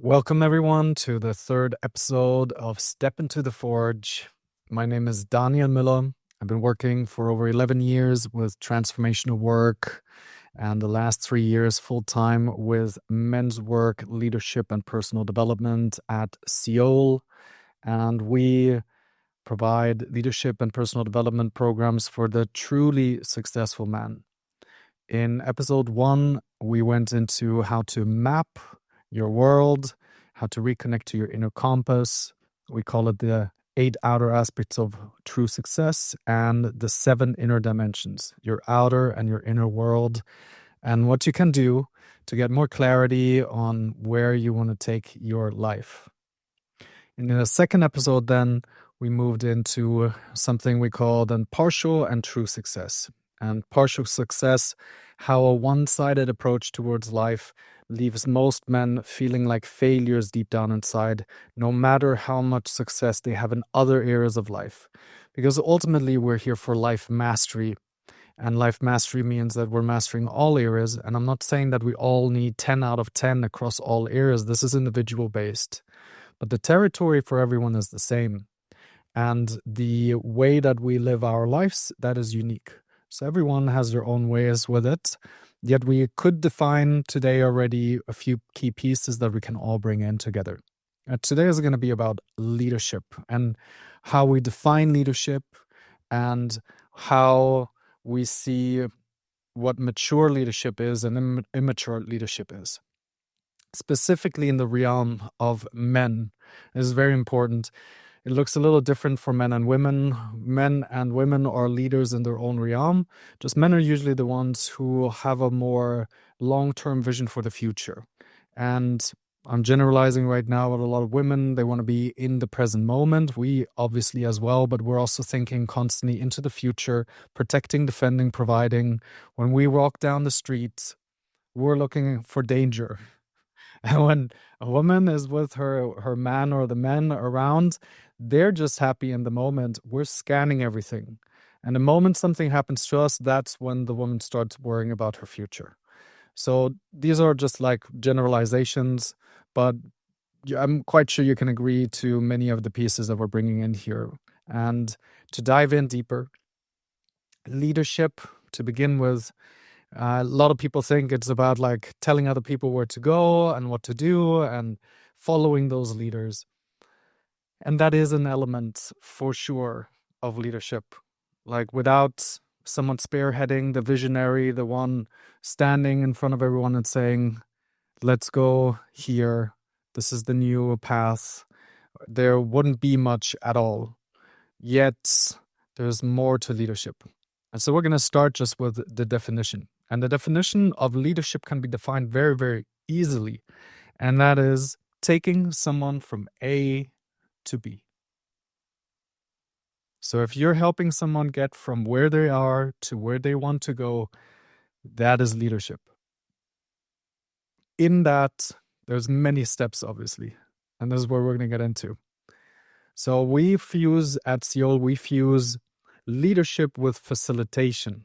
Welcome, everyone, to the third episode of Step Into the Forge. My name is Daniel Müller. I've been working for over 11 years with transformational work and the last 3 years full-time with men's work, leadership, and personal development at Seoul. And we provide leadership and personal development programs for the truly successful man. In episode 1, we went into how to map your world, how to reconnect to your inner compass. We call it the 8 outer aspects of true success and the 7 inner dimensions, your outer and your inner world, and what you can do to get more clarity on where you want to take your life. In the second episode, then, we moved into something we call then partial and true success. And partial success, how a one-sided approach towards life leaves most men feeling like failures deep down inside, no matter how much success they have in other areas of life. Because ultimately, we're here for life mastery. And life mastery means that we're mastering all areas. And I'm not saying that we all need 10 out of 10 across all areas. This is individual based. But the territory for everyone is the same. And the way that we live our lives, that is unique. So everyone has their own ways with it. Yet we could define today already a few key pieces that we can all bring in together. Today is going to be about leadership and how we define leadership and how we see what mature leadership is and immature leadership is. Specifically in the realm of men, this is very important. It looks a little different for men and women. Men and women are leaders in their own realm. Just men are usually the ones who have a more long-term vision for the future. And I'm generalizing right now with a lot of women. They want to be in the present moment. We obviously as well, but we're also thinking constantly into the future, protecting, defending, providing. When we walk down the streets, we're looking for danger. And when a woman is with her man or the men around, they're just happy in the moment. We're scanning everything. And the moment something happens to us, that's when the woman starts worrying about her future. So these are just like generalizations, but I'm quite sure you can agree to many of the pieces that we're bringing in here. And to dive in deeper, leadership, to begin with, a lot of people think it's about like telling other people where to go and what to do and following those leaders. And that is an element for sure of leadership. Like without someone spearheading, the visionary, the one standing in front of everyone and saying, let's go here. This is the new path. There wouldn't be much at all. Yet there's more to leadership. And so we're going to start just with the definition. And the definition of leadership can be defined very, very easily. And that is taking someone from A to B. So if you're helping someone get from where they are to where they want to go, that is leadership. In that, there's many steps, obviously. And this is where we're going to get into. So at Seoul, we fuse leadership with facilitation.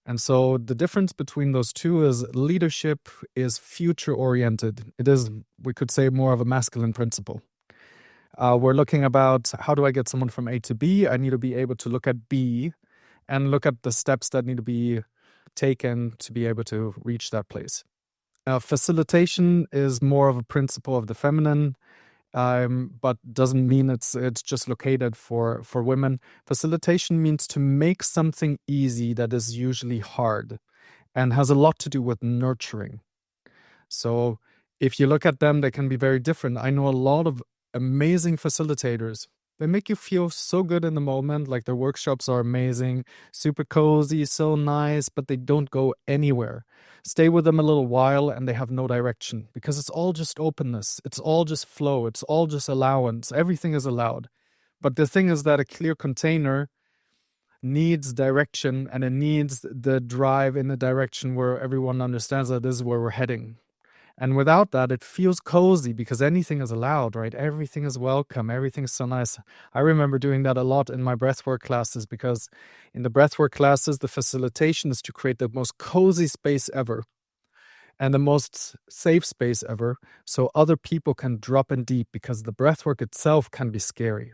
And so the difference between those two is leadership is future-oriented. It is, we could say, more of a masculine principle. We're looking about how do I get someone from A to B? I need to be able to look at B and look at the steps that need to be taken to be able to reach that place. Facilitation is more of a principle of the feminine, but doesn't mean it's just located for women. Facilitation means to make something easy that is usually hard and has a lot to do with nurturing. So if you look at them, they can be very different. I know a lot of amazing facilitators. They make you feel so good in the moment, like their workshops are amazing, super cozy, so nice, but they don't go anywhere. Stay with them a little while and they have no direction because it's all just openness. It's all just flow. It's all just allowance. Everything is allowed. But the thing is that a clear container needs direction and it needs the drive in the direction where everyone understands that this is where we're heading. And without that, it feels cozy because anything is allowed, right? Everything is welcome. Everything's so nice. I remember doing that a lot in my breathwork classes because in the breathwork classes, the facilitation is to create the most cozy space ever. and the most safe space ever, so other people can drop in deep, because the breathwork itself can be scary.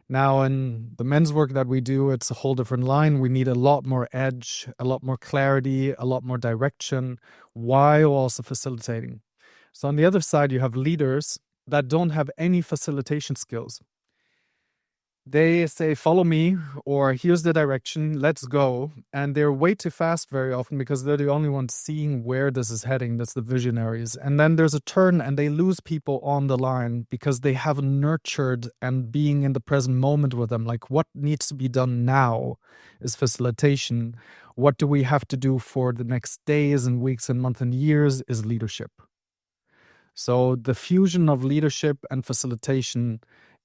Now, in the men's work that we do, it's a whole different line. We need a lot more edge, a lot more clarity, a lot more direction, while also facilitating. So on the other side, you have leaders that don't have any facilitation skills. They say, follow me, or here's the direction, let's go. And they're way too fast very often, because they're the only ones seeing where this is heading. That's the visionaries. And then there's a turn and they lose people on the line, because they haven't nurtured and being in the present moment with them. Like, what needs to be done now is facilitation. What do we have to do for the next days and weeks and months and years is leadership. So the fusion of leadership and facilitation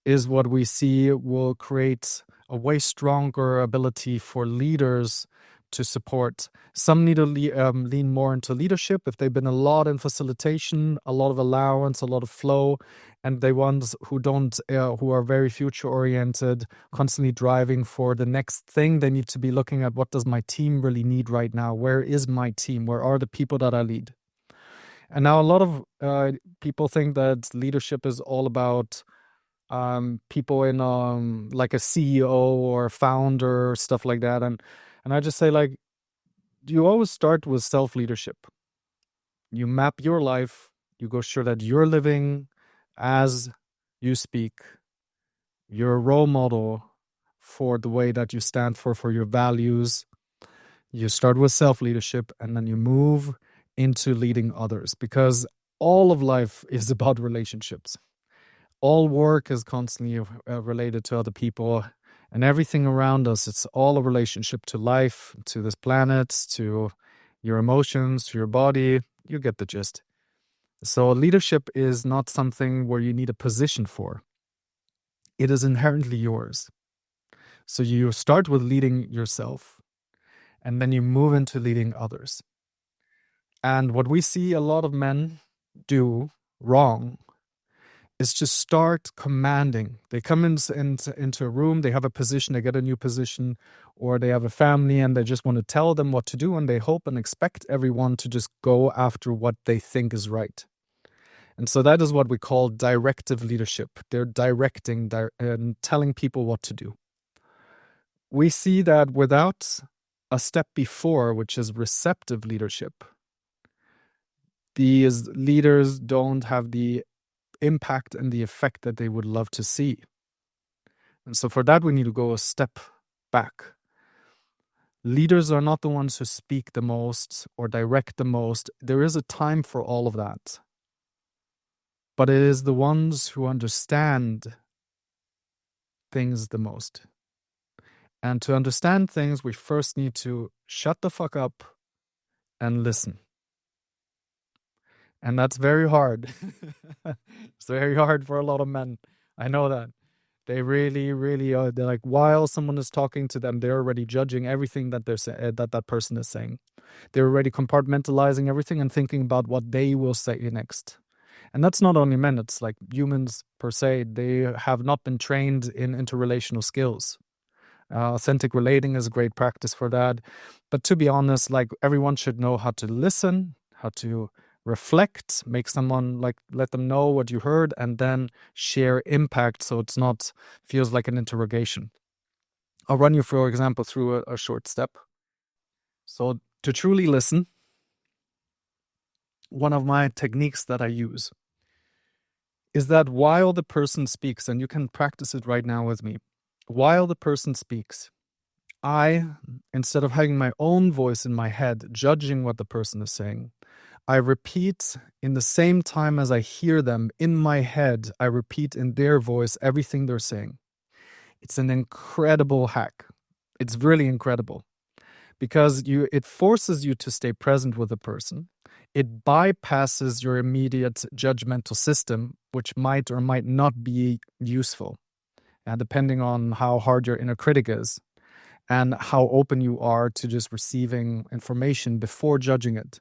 is what we see will create a way stronger ability for leaders to support. Some need to lean more into leadership if they've been a lot in facilitation, a lot of allowance, a lot of flow, and the ones who don't, who are very future oriented, constantly driving for the next thing. They need to be looking at, what does my team really need right now? Where is my team? Where are the people that I lead? And now a lot of people think that leadership is all about people in like a CEO or founder, stuff like that. And I just say, like, you always start with self-leadership. You map your life, you go sure that you're living as you speak. You're a role model for the way that you stand for your values. You start with self-leadership, and then you move into leading others, because all of life is about relationships. All work is constantly related to other people, and everything around us, it's all a relationship to life, to this planet, to your emotions, to your body. You get the gist. So leadership is not something where you need a position for. It is inherently yours. So you start with leading yourself, and then you move into leading others. And what we see a lot of men do wrong is to start commanding. They come into a room, they have a position, they get a new position, or they have a family and they just want to tell them what to do, and they hope and expect everyone to just go after what they think is right. And so that is what we call directive leadership. They're directing and telling people what to do. We see that without a step before, which is receptive leadership, these leaders don't have the impact and the effect that they would love to see. And so for that, we need to go a step back. Leaders are not the ones who speak the most or direct the most. There is a time for all of that. But it is the ones who understand things the most. And to understand things, we first need to shut the fuck up and listen. And that's very hard. It's very hard for a lot of men. I know that. They really, really are. They're like, while someone is talking to them, they're already judging everything that that person is saying. They're already compartmentalizing everything and thinking about what they will say next. And that's not only men, it's like humans per se. They have not been trained in interrelational skills. Authentic relating is a great practice for that. But to be honest, like, everyone should know how to listen, how to reflect, make someone, like, let them know what you heard, and then share impact, so it's not feels like an interrogation. I'll run you, for example, through a short step. So to truly listen, one of my techniques that I use is that while the person speaks, and you can practice it right now with me, while the person speaks, I, instead of having my own voice in my head judging what the person is saying, I repeat in the same time as I hear them in my head, I repeat in their voice everything they're saying. It's an incredible hack. It's really incredible, because it forces you to stay present with the person. It bypasses your immediate judgmental system, which might or might not be useful, depending on how hard your inner critic is and how open you are to just receiving information before judging it.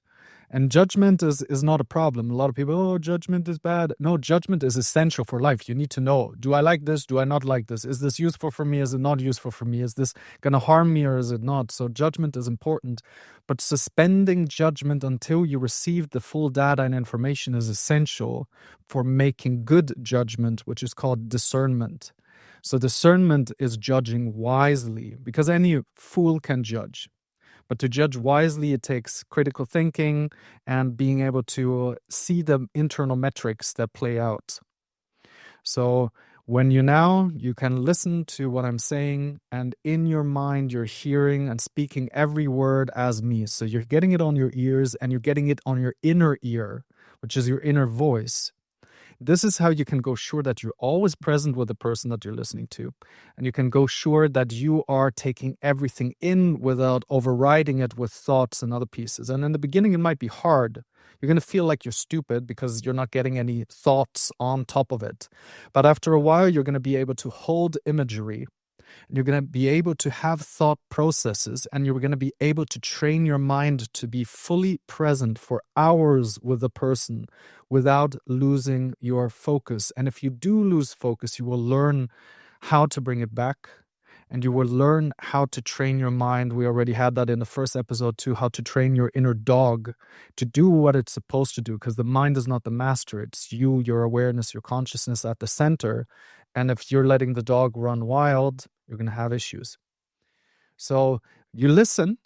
And judgment is not a problem. A lot of people, oh, judgment is bad. No, judgment is essential for life. You need to know, do I like this? Do I not like this? Is this useful for me? Is it not useful for me? Is this going to harm me or is it not? So judgment is important. But suspending judgment until you receive the full data and information is essential for making good judgment, which is called discernment. So discernment is judging wisely, because any fool can judge. But to judge wisely, it takes critical thinking and being able to see the internal metrics that play out. So when you can listen to what I'm saying, and in your mind, you're hearing and speaking every word as me. So you're getting it on your ears and you're getting it on your inner ear, which is your inner voice. This is how you can go sure that you're always present with the person that you're listening to. And you can go sure that you are taking everything in without overriding it with thoughts and other pieces. And in the beginning, it might be hard. You're going to feel like you're stupid because you're not getting any thoughts on top of it. But after a while, you're going to be able to hold imagery. And you're going to be able to have thought processes, and you're going to be able to train your mind to be fully present for hours with a person without losing your focus. And if you do lose focus, you will learn how to bring it back, and you will learn how to train your mind. We already had that in the first episode too, how to train your inner dog to do what it's supposed to do, because the mind is not the master. It's you, your awareness, your consciousness at the center. And if you're letting the dog run wild, you're going to have issues. So you listen,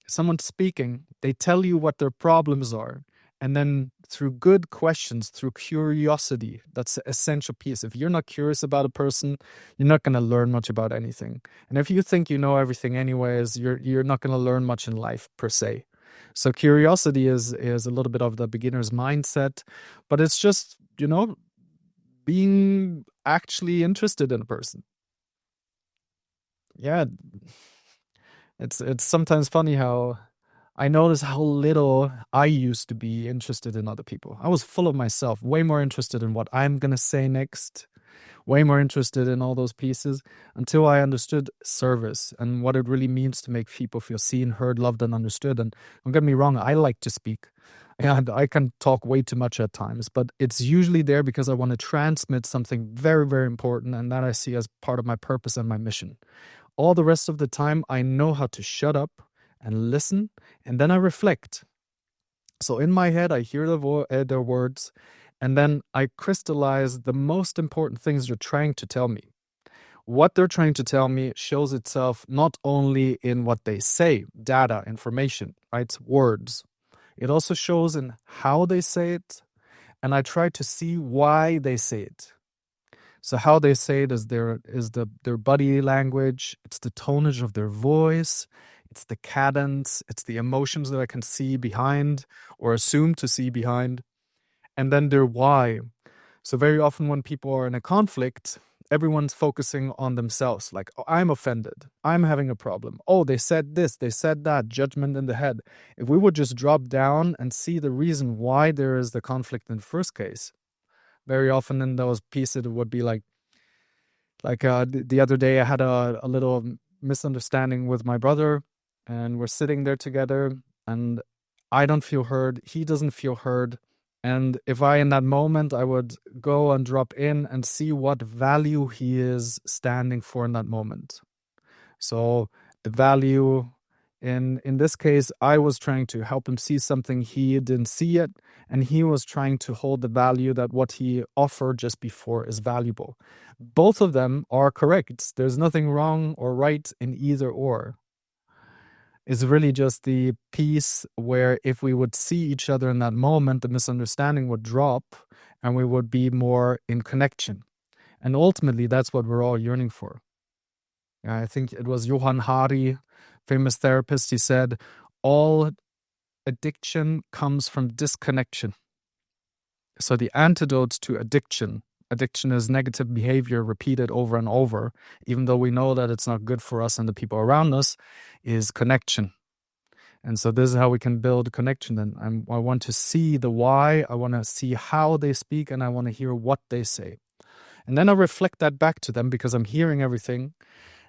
someone's speaking, they tell you what their problems are. And then through good questions, through curiosity, that's the essential piece. If you're not curious about a person, you're not going to learn much about anything. And if you think you know everything anyways, you're not going to learn much in life per se. So curiosity is a little bit of the beginner's mindset, but it's just, being actually interested in a person. Yeah, it's sometimes funny how I notice how little I used to be interested in other people. I was full of myself, way more interested in what I'm going to say next, way more interested in all those pieces, until I understood service and what it really means to make people feel seen, heard, loved, and understood. And don't get me wrong, I like to speak. And I can talk way too much at times, but it's usually there because I want to transmit something very, very important, and that I see as part of my purpose and my mission. All the rest of the time, I know how to shut up and listen, and then I reflect. So in my head, I hear their words, and then I crystallize the most important things they're trying to tell me. What they're trying to tell me shows itself not only in what they say, data, information, right? Words. It also shows in how they say it, and I try to see why they say it. So how they say it is their body language, it's the tonage of their voice, it's the cadence, it's the emotions that I can see behind or assume to see behind, and then their why. So very often when people are in a conflict, everyone's focusing on themselves, like, oh, I'm offended, I'm having a problem, oh, they said this, they said that, judgment in the head. If we would just drop down and see the reason why there is the conflict in the first case, very often in those pieces it would be like the other day I had a little misunderstanding with my brother, and we're sitting there together, and I don't feel heard, he doesn't feel heard. And if I, in that moment, I would go and drop in and see what value he is standing for in that moment. So the value, in this case, I was trying to help him see something he didn't see yet, and he was trying to hold the value that what he offered just before is valuable. Both of them are correct. There's nothing wrong or right in either or. Is really just the piece where if we would see each other in that moment, the misunderstanding would drop and we would be more in connection. And ultimately, that's what we're all yearning for. I think it was Johann Hari, famous therapist, he said, all addiction comes from disconnection. So the antidote to addiction is negative behavior repeated over and over, even though we know that it's not good for us and the people around us, is connection. And so this is how we can build connection. And I want to see the why, I want to see how they speak, and I want to hear what they say. And then I reflect that back to them, because I'm hearing everything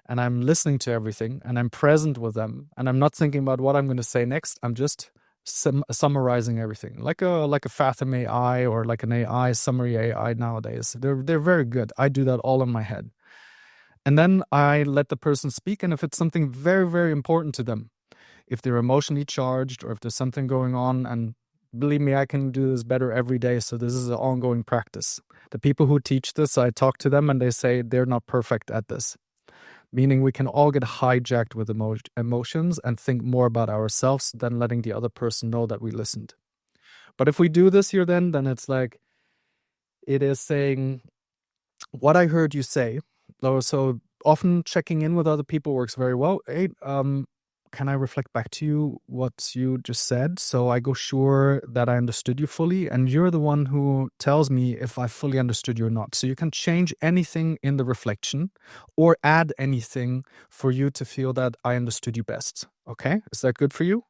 and I'm listening to everything and I'm present with them, and I'm not thinking about what I'm going to say next. I'm just summarizing everything, like a Fathom AI or like an AI summary AI nowadays. They're very good. I do that all in my head. And then I let the person speak, and if it's something very, very important to them, if they're emotionally charged or if there's something going on, and believe me, I can do this better every day, so this is an ongoing practice. The people who teach this, I talk to them and they say they're not perfect at this, meaning we can all get hijacked with emotions and think more about ourselves than letting the other person know that we listened. But if we do this here, then it's like, it is saying what I heard you say. So often checking in with other people works very well. Hey, can I reflect back to you what you just said? So I go sure that I understood you fully, and you're the one who tells me if I fully understood you or not. So you can change anything in the reflection or add anything for you to feel that I understood you best. Okay? Is that good for you?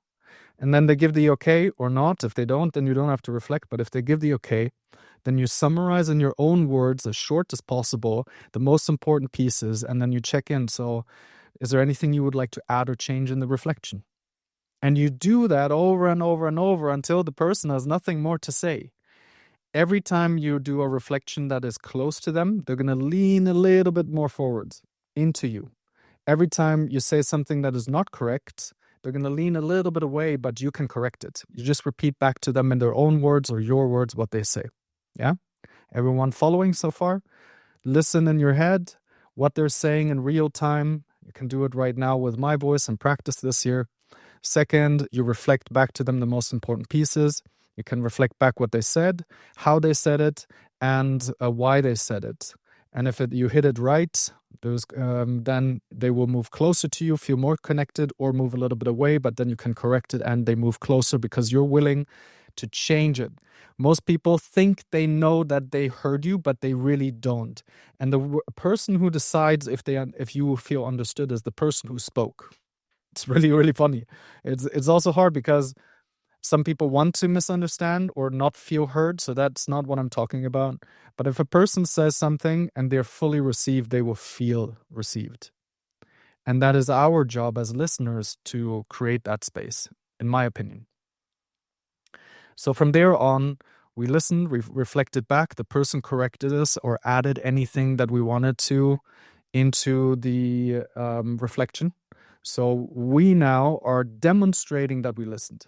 And then they give the okay or not. If they don't, then you don't have to reflect. But if they give the okay, then you summarize in your own words, as short as possible, the most important pieces, and then you check in. So is there anything you would like to add or change in the reflection? And you do that over and over and over until the person has nothing more to say. Every time you do a reflection that is close to them, they're going to lean a little bit more forward into you. Every time you say something that is not correct, they're going to lean a little bit away, but you can correct it. You just repeat back to them in their own words or your words what they say. Yeah? Everyone following so far? Listen in your head what they're saying in real time. You can do it right now with my voice and practice this year. Second, you reflect back to them the most important pieces. You can reflect back what they said, how they said it, and why they said it. And if you hit it right, then they will move closer to you, feel more connected, or move a little bit away, but then you can correct it and they move closer because you're willing to change it. Most people think they know that they heard you, but they really don't. And the person who decides if you feel understood is the person who spoke. It's really, really funny. It's also hard because some people want to misunderstand or not feel heard, so that's not what I'm talking about. But if a person says something and they're fully received, they will feel received. And that is our job as listeners to create that space, in my opinion. So from there on, we listened, we reflected back, the person corrected us or added anything that we wanted to into the reflection. So we now are demonstrating that we listened.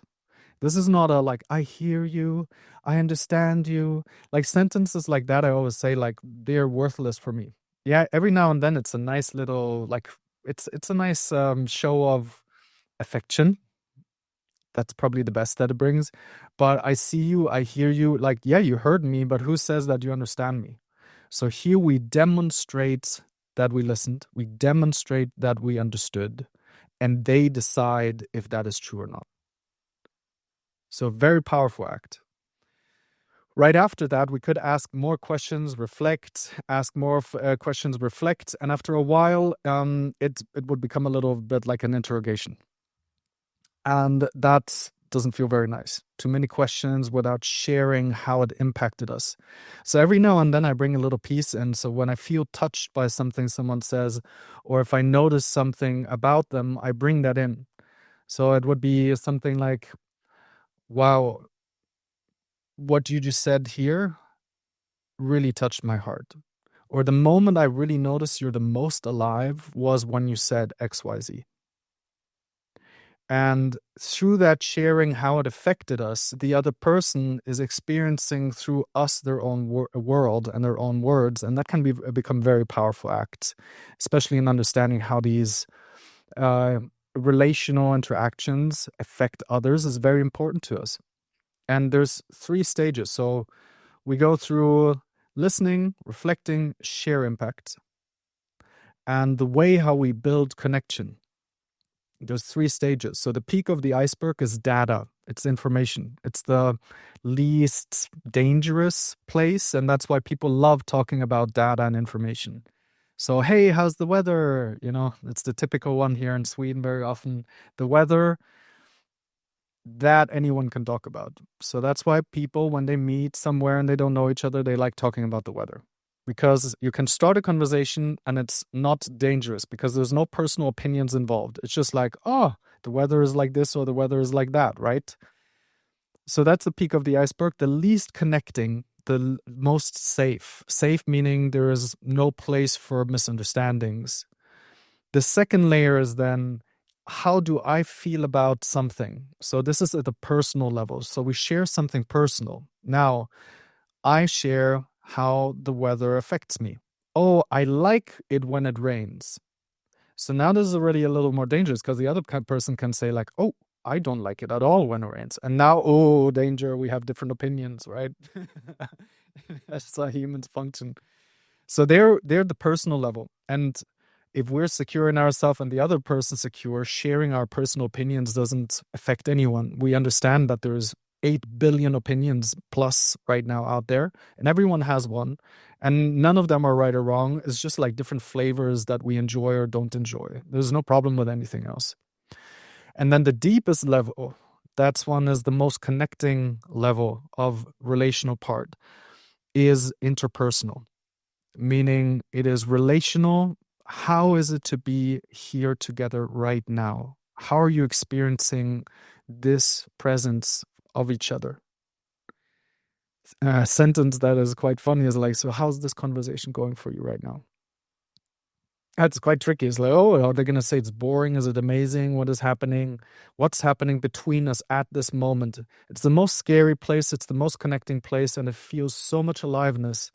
This is not a like, I hear you, I understand you. Like sentences like that, I always say, like, they're worthless for me. Yeah, every now and then it's a nice little, like, it's a nice show of affection. That's probably the best that it brings. But I see you, I hear you, like, yeah, you heard me, but who says that you understand me? So here we demonstrate that we listened, we demonstrate that we understood, and they decide if that is true or not. So very powerful act. Right after that, we could ask more questions, reflect, ask more questions, reflect, and after a while, it would become a little bit like an interrogation. And that doesn't feel very nice. Too many questions without sharing how it impacted us. So every now and then I bring a little piece in. So when I feel touched by something someone says, or if I notice something about them, I bring that in. So it would be something like, wow, what you just said here really touched my heart. Or the moment I really noticed you're the most alive was when you said XYZ. And through that sharing how it affected us, the other person is experiencing through us their own world and their own words. And that can become very powerful acts, especially in understanding how these relational interactions affect others is very important to us. And there's 3 stages. So we go through listening, reflecting, share impact, and the way how we build connection. There's 3 stages. So the peak of the iceberg is data. It's information. It's the least dangerous place. And that's why people love talking about data and information. So, hey, how's the weather? You know, it's the typical one here in Sweden very often. The weather that anyone can talk about. So that's why people, when they meet somewhere and they don't know each other, they like talking about the weather. Because you can start a conversation and it's not dangerous because there's no personal opinions involved. It's just like, oh, the weather is like this or the weather is like that, right? So that's the peak of the iceberg, the least connecting, the most safe. Safe meaning there is no place for misunderstandings. The second layer is then, how do I feel about something? So this is at the personal level. So we share something personal. Now, I share how the weather affects me. Oh, I like it when it rains. So now this is already a little more dangerous because the other person can say like, oh, I don't like it at all when it rains. And now, oh, danger, we have different opinions, right? That's how humans function. So they're the personal level. And if we're secure in ourselves and the other person's secure, sharing our personal opinions doesn't affect anyone. We understand that there's 8 billion opinions plus right now out there, and everyone has one, and none of them are right or wrong. It's just like different flavors that we enjoy or don't enjoy. There's no problem with anything else. And then the deepest level, that's one is the most connecting level of relational part, is interpersonal, meaning it is relational. How is it to be here together right now? How are you experiencing this presence of each other? A sentence that is quite funny is like, so how's this conversation going for you right now? That's quite tricky. It's like, oh, are they going to say it's boring? Is it amazing? What is happening? What's happening between us at this moment? It's the most scary place. It's the most connecting place. And it feels so much aliveness.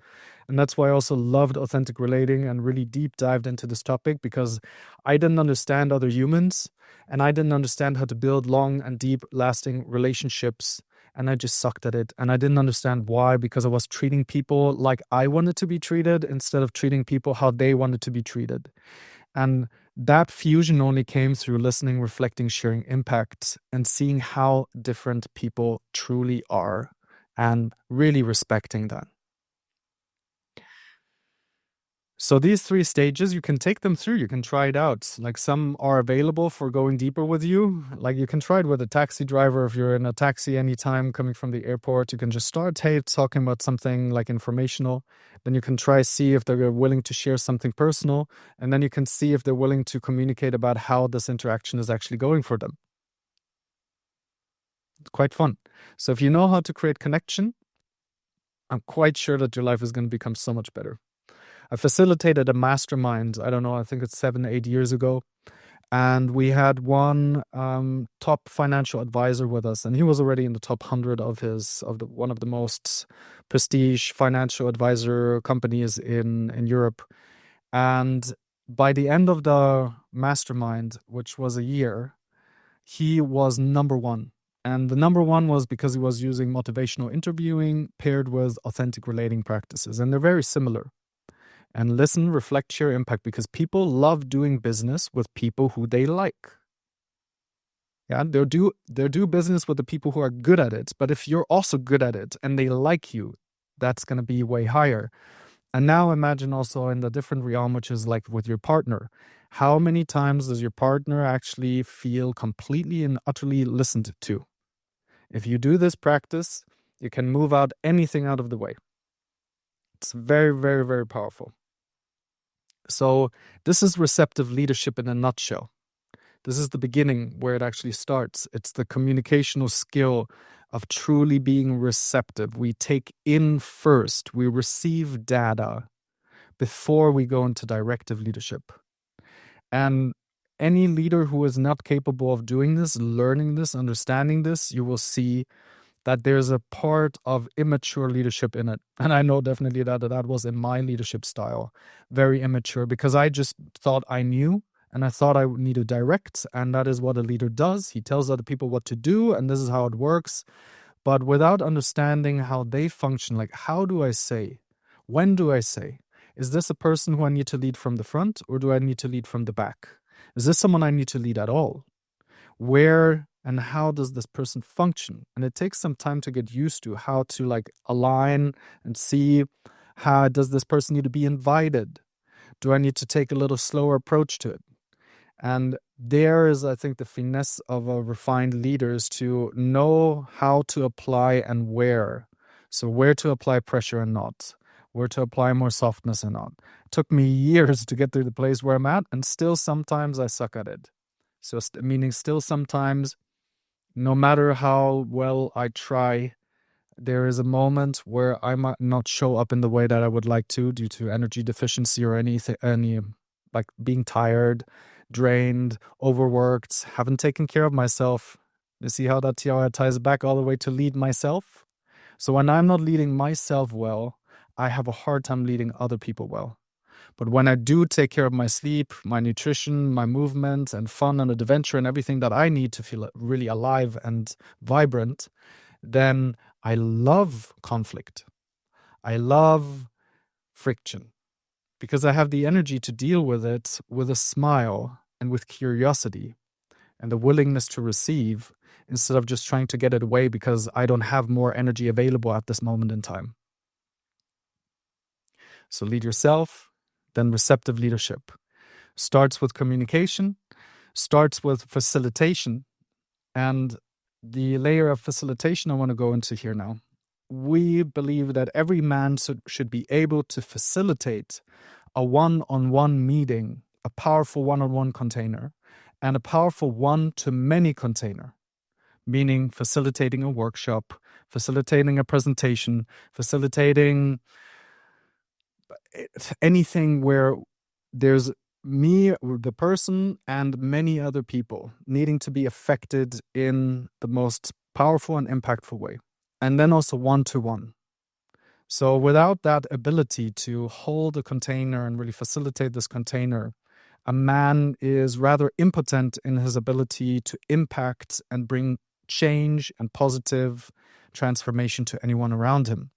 And that's why I also loved authentic relating and really deep dived into this topic, because I didn't understand other humans and I didn't understand how to build long and deep lasting relationships. And I just sucked at it. And I didn't understand why, because I was treating people like I wanted to be treated instead of treating people how they wanted to be treated. And that fusion only came through listening, reflecting, sharing impact, and seeing how different people truly are and really respecting that. So these 3 stages, you can take them through. You can try it out. Like, some are available for going deeper with you. Like, you can try it with a taxi driver. If you're in a taxi anytime coming from the airport, you can just start talking about something like informational. Then you can try see if they're willing to share something personal. And then you can see if they're willing to communicate about how this interaction is actually going for them. It's quite fun. So if you know how to create connection, I'm quite sure that your life is going to become so much better. I facilitated a mastermind, I don't know, I think it's 7-8 years ago. And we had one top financial advisor with us, and he was already in the top 100 of one of the most prestige financial advisor companies in Europe. And by the end of the mastermind, which was a year, he was number one. And the number one was because he was using motivational interviewing paired with authentic relating practices. And they're very similar. And listen, reflect, share impact, because people love doing business with people who they like. Yeah, they'll do business with the people who are good at it. But if you're also good at it and they like you, that's going to be way higher. And now imagine also in the different realm, which is like with your partner. How many times does your partner actually feel completely and utterly listened to? If you do this practice, you can move out anything out of the way. It's very, very, very powerful. So this is receptive leadership in a nutshell. This is the beginning where it actually starts. It's the communicational skill of truly being receptive. We take in first, we receive data before we go into directive leadership. And any leader who is not capable of doing this, learning this, understanding this, you will see that there's a part of immature leadership in it. And I know definitely that was in my leadership style, very immature, because I just thought I knew and I thought I would need to direct. And that is what a leader does. He tells other people what to do, and this is how it works. But without understanding how they function, like, how do I say? When do I say? Is this a person who I need to lead from the front, or do I need to lead from the back? Is this someone I need to lead at all? Where and how does this person function? And it takes some time to get used to how to like align and see, how does this person need to be invited? Do I need to take a little slower approach to it? And there is, I think, the finesse of a refined leader is to know how to apply and where. So where to apply pressure and not, where to apply more softness and not. It took me years to get to the place where I'm at, and still sometimes I suck at it. So meaning still sometimes No matter how well I try, there is a moment where I might not show up in the way that I would like to due to energy deficiency or any like being tired, drained, overworked, haven't taken care of myself. You see how that ties back all the way to lead myself? So when I'm not leading myself well, I have a hard time leading other people well. But when I do take care of my sleep, my nutrition, my movement and fun and adventure and everything that I need to feel really alive and vibrant, then I love conflict. I love friction because I have the energy to deal with it with a smile and with curiosity and the willingness to receive instead of just trying to get it away because I don't have more energy available at this moment in time. So lead yourself, then receptive leadership. Starts with communication, starts with facilitation. And the layer of facilitation I want to go into here now. We believe that every man should be able to facilitate a one-on-one meeting, a powerful one-on-one container, and a powerful one-to-many container, meaning facilitating a workshop, facilitating a presentation, facilitating anything where there's me, the person, and many other people needing to be affected in the most powerful and impactful way. And then also one-to-one. So without that ability to hold a container and really facilitate this container, a man is rather impotent in his ability to impact and bring change and positive transformation to anyone around him.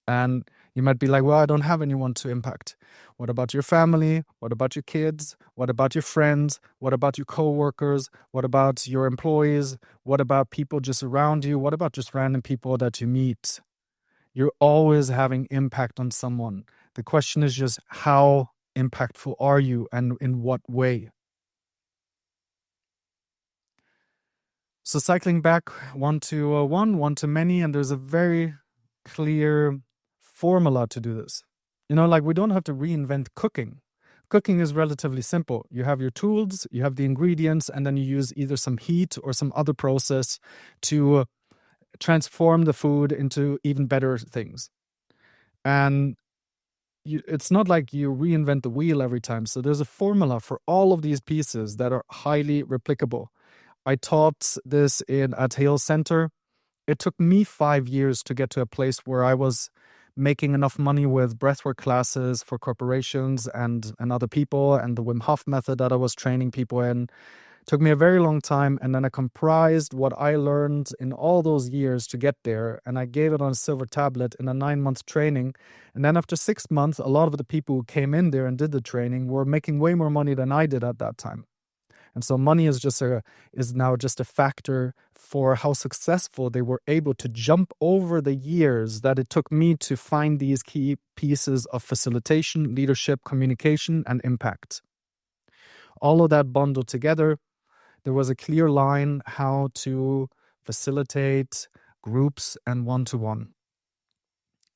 And you might be like, well, I don't have anyone to impact. What about your family? What about your kids? What about your friends? What about your coworkers? What about your employees? What about people just around you? What about just random people that you meet? You're always having impact on someone. The question is just how impactful are you and in what way? So cycling back one-to-one, one-to-many, and there's a very clear formula to do this. Like we don't have to reinvent cooking. Cooking is relatively simple. You have your tools, you have the ingredients, and then you use either some heat or some other process to transform the food into even better things. And it's not like you reinvent the wheel every time. So there's a formula for all of these pieces that are highly replicable. I taught this at Hale Center. It took me 5 years to get to a place where I was making enough money with breathwork classes for corporations and other people, and the Wim Hof method that I was training people in. Took me a very long time, and then I comprised what I learned in all those years to get there, and I gave it on a silver tablet in a 9-month training. And then after 6 months, a lot of the people who came in there and did the training were making way more money than I did at that time. And so money is now just a factor for how successful they were able to jump over the years that it took me to find these key pieces of facilitation, leadership, communication, and impact. All of that bundled together, there was a clear line how to facilitate groups and one-to-one.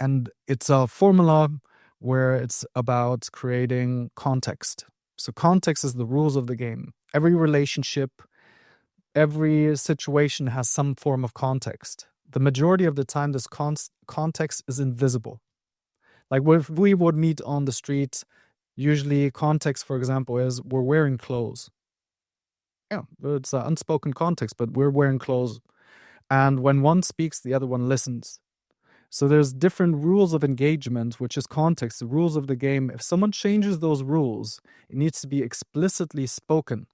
And it's a formula where it's about creating context. So context is the rules of the game. Every relationship, every situation has some form of context. The majority of the time, this context is invisible. Like if we would meet on the street, usually context, for example, is we're wearing clothes. Yeah, it's an unspoken context, but we're wearing clothes. And when one speaks, the other one listens. So there's different rules of engagement, which is context, the rules of the game. If someone changes those rules, it needs to be explicitly spoken.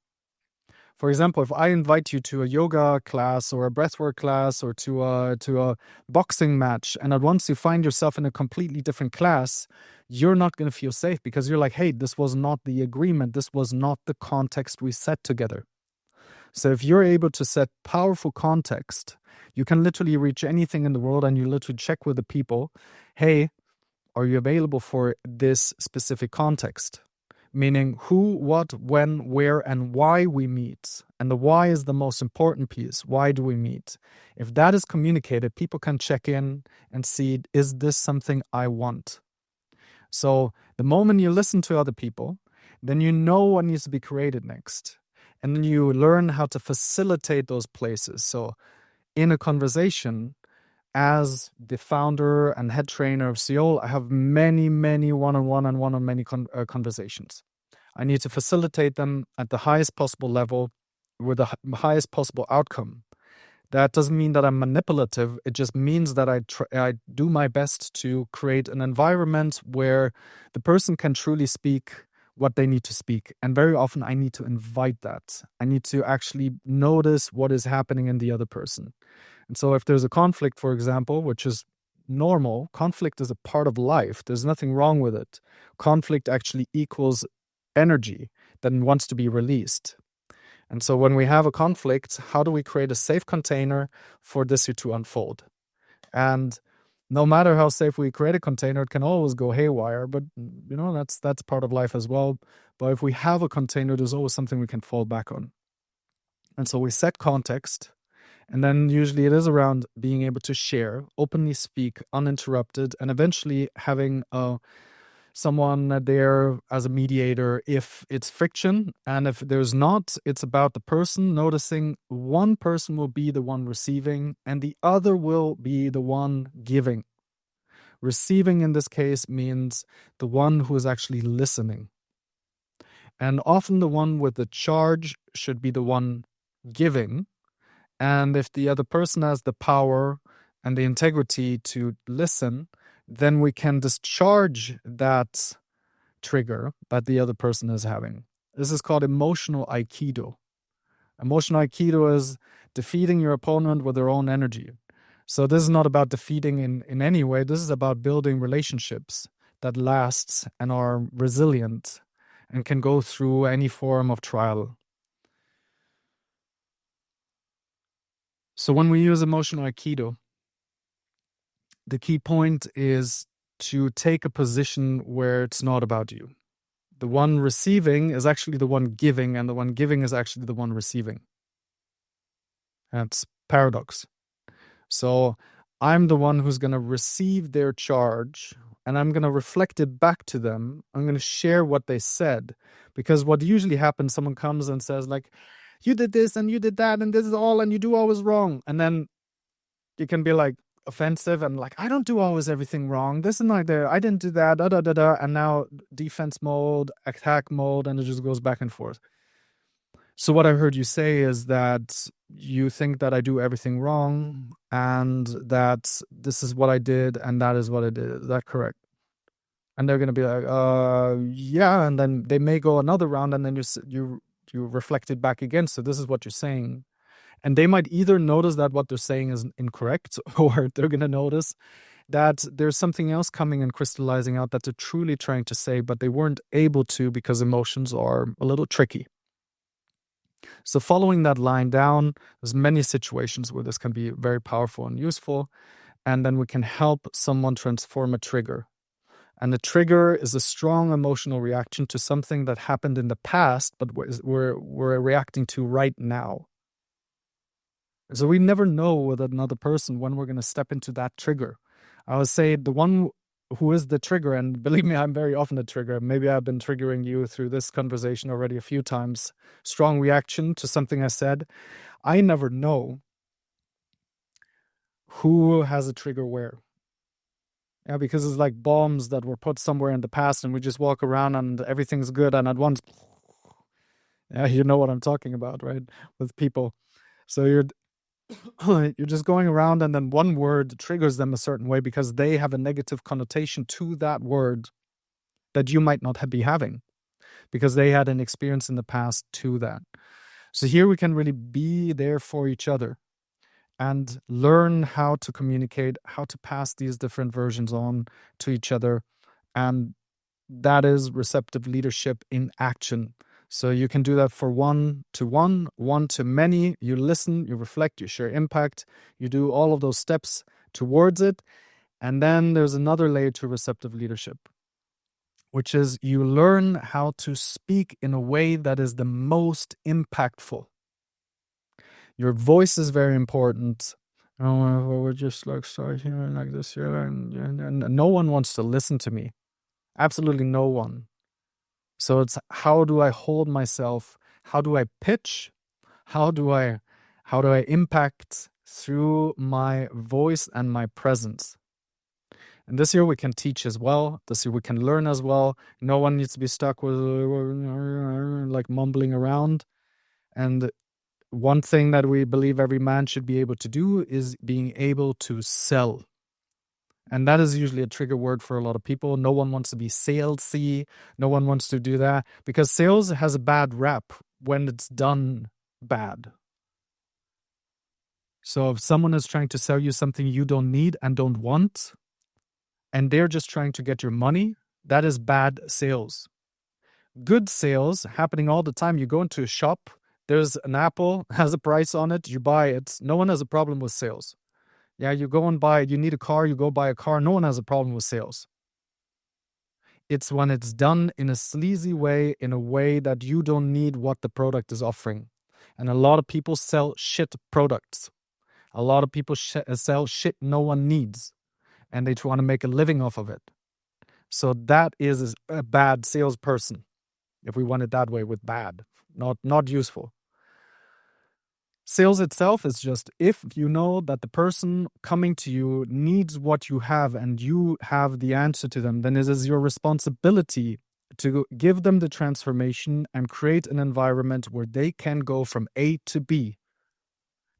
For example, if I invite you to a yoga class or a breathwork class or to a boxing match, and at once you find yourself in a completely different class, you're not going to feel safe because you're like, hey, this was not the agreement. This was not the context we set together. So if you're able to set powerful context, you can literally reach anything in the world and you literally check with the people, hey, are you available for this specific context? Meaning who, what, when, where, and why we meet. And the why is the most important piece. Why do we meet? If that is communicated, people can check in and see, is this something I want? So the moment you listen to other people, then you know what needs to be created next. And then you learn how to facilitate those places. So in a conversation, as the founder and head trainer of Seoul, I have many, many one-on-one and one-on-many conversations. I need to facilitate them at the highest possible level with the highest possible outcome. That doesn't mean that I'm manipulative. It just means that I do my best to create an environment where the person can truly speak what they need to speak. And very often I need to invite that. I need to actually notice what is happening in the other person. And so if there's a conflict, for example, which is normal, conflict is a part of life. There's nothing wrong with it. Conflict actually equals energy that wants to be released. And so when we have a conflict, how do we create a safe container for this to unfold? And no matter how safe we create a container, it can always go haywire, but that's part of life as well. But if we have a container, there's always something we can fall back on. And so we set context, and then usually it is around being able to share, openly speak, uninterrupted, and eventually having someone there as a mediator if it's friction. And if there's not, it's about the person noticing one person will be the one receiving and the other will be the one giving. Receiving in this case means the one who is actually listening. And often the one with the charge should be the one giving. And if the other person has the power and the integrity to listen, then we can discharge that trigger that the other person is having. This is called emotional aikido. Emotional aikido is defeating your opponent with their own energy. So this is not about defeating in any way. This is about building relationships that lasts and are resilient and can go through any form of trial. So when we use emotional aikido, the key point is to take a position where it's not about you. The one receiving is actually the one giving, and the one giving is actually the one receiving. That's paradox. So I'm the one who's going to receive their charge, and I'm going to reflect it back to them. I'm going to share what they said, because what usually happens, someone comes and says like, you did this and you did that and this is all and you do always wrong. And then you can be like offensive and like, I don't do always everything wrong. This and like I didn't do that, da da da da. And now defense mode, attack mode, and it just goes back and forth. So what I heard you say is that you think that I do everything wrong and that this is what I did and that is what I did. Is that correct? And they're going to be like, yeah. And then they may go another round and then you reflect it back again. So this is what you're saying. And they might either notice that what they're saying is incorrect, or they're going to notice that there's something else coming and crystallizing out that they're truly trying to say, but they weren't able to because emotions are a little tricky. So following that line down, there's many situations where this can be very powerful and useful. And then we can help someone transform a trigger. And the trigger is a strong emotional reaction to something that happened in the past, but we're reacting to right now. So we never know with another person when we're going to step into that trigger. I would say the one who is the trigger, and believe me, I'm very often the trigger. Maybe I've been triggering you through this conversation already a few times. Strong reaction to something I said. I never know who has a trigger where. Yeah, because it's like bombs that were put somewhere in the past and we just walk around and everything's good and at once, yeah, you know what I'm talking about, right? With people. So you're just going around and then one word triggers them a certain way because they have a negative connotation to that word that you might not be having because they had an experience in the past to that. So here we can really be there for each other and learn how to communicate, how to pass these different versions on to each other. And that is receptive leadership in action. So you can do that for one to one, one to many. You listen, you reflect, you share impact, you do all of those steps towards it. And then there's another layer to receptive leadership, which is you learn how to speak in a way that is the most impactful. Your voice is very important. Oh, we're just like start here like this here, and no one wants to listen to me. Absolutely no one. So it's how do I hold myself How do I pitch? How do I impact through my voice and my presence? And this year we can teach as well. This year we can learn as well. No one needs to be stuck with like mumbling around. And one thing that we believe every man should be able to do is being able to sell. And that is usually a trigger word for a lot of people. No one wants to be salesy. No one wants to do that because sales has a bad rap when it's done bad. So if someone is trying to sell you something you don't need and don't want, and they're just trying to get your money, that is bad sales. Good sales happening all the time. You go into a shop, there's an apple, has a price on it, you buy it. No one has a problem with sales. Yeah, you go and buy, you need a car, you go buy a car. No one has a problem with sales. It's when it's done in a sleazy way, in a way that you don't need what the product is offering. And a lot of people sell shit products. A lot of people sell shit no one needs. And they want to make a living off of it. So that is a bad salesperson, if we want it that way, with bad, not useful. Sales itself is just if you know that the person coming to you needs what you have and you have the answer to them, then it is your responsibility to give them the transformation and create an environment where they can go from A to B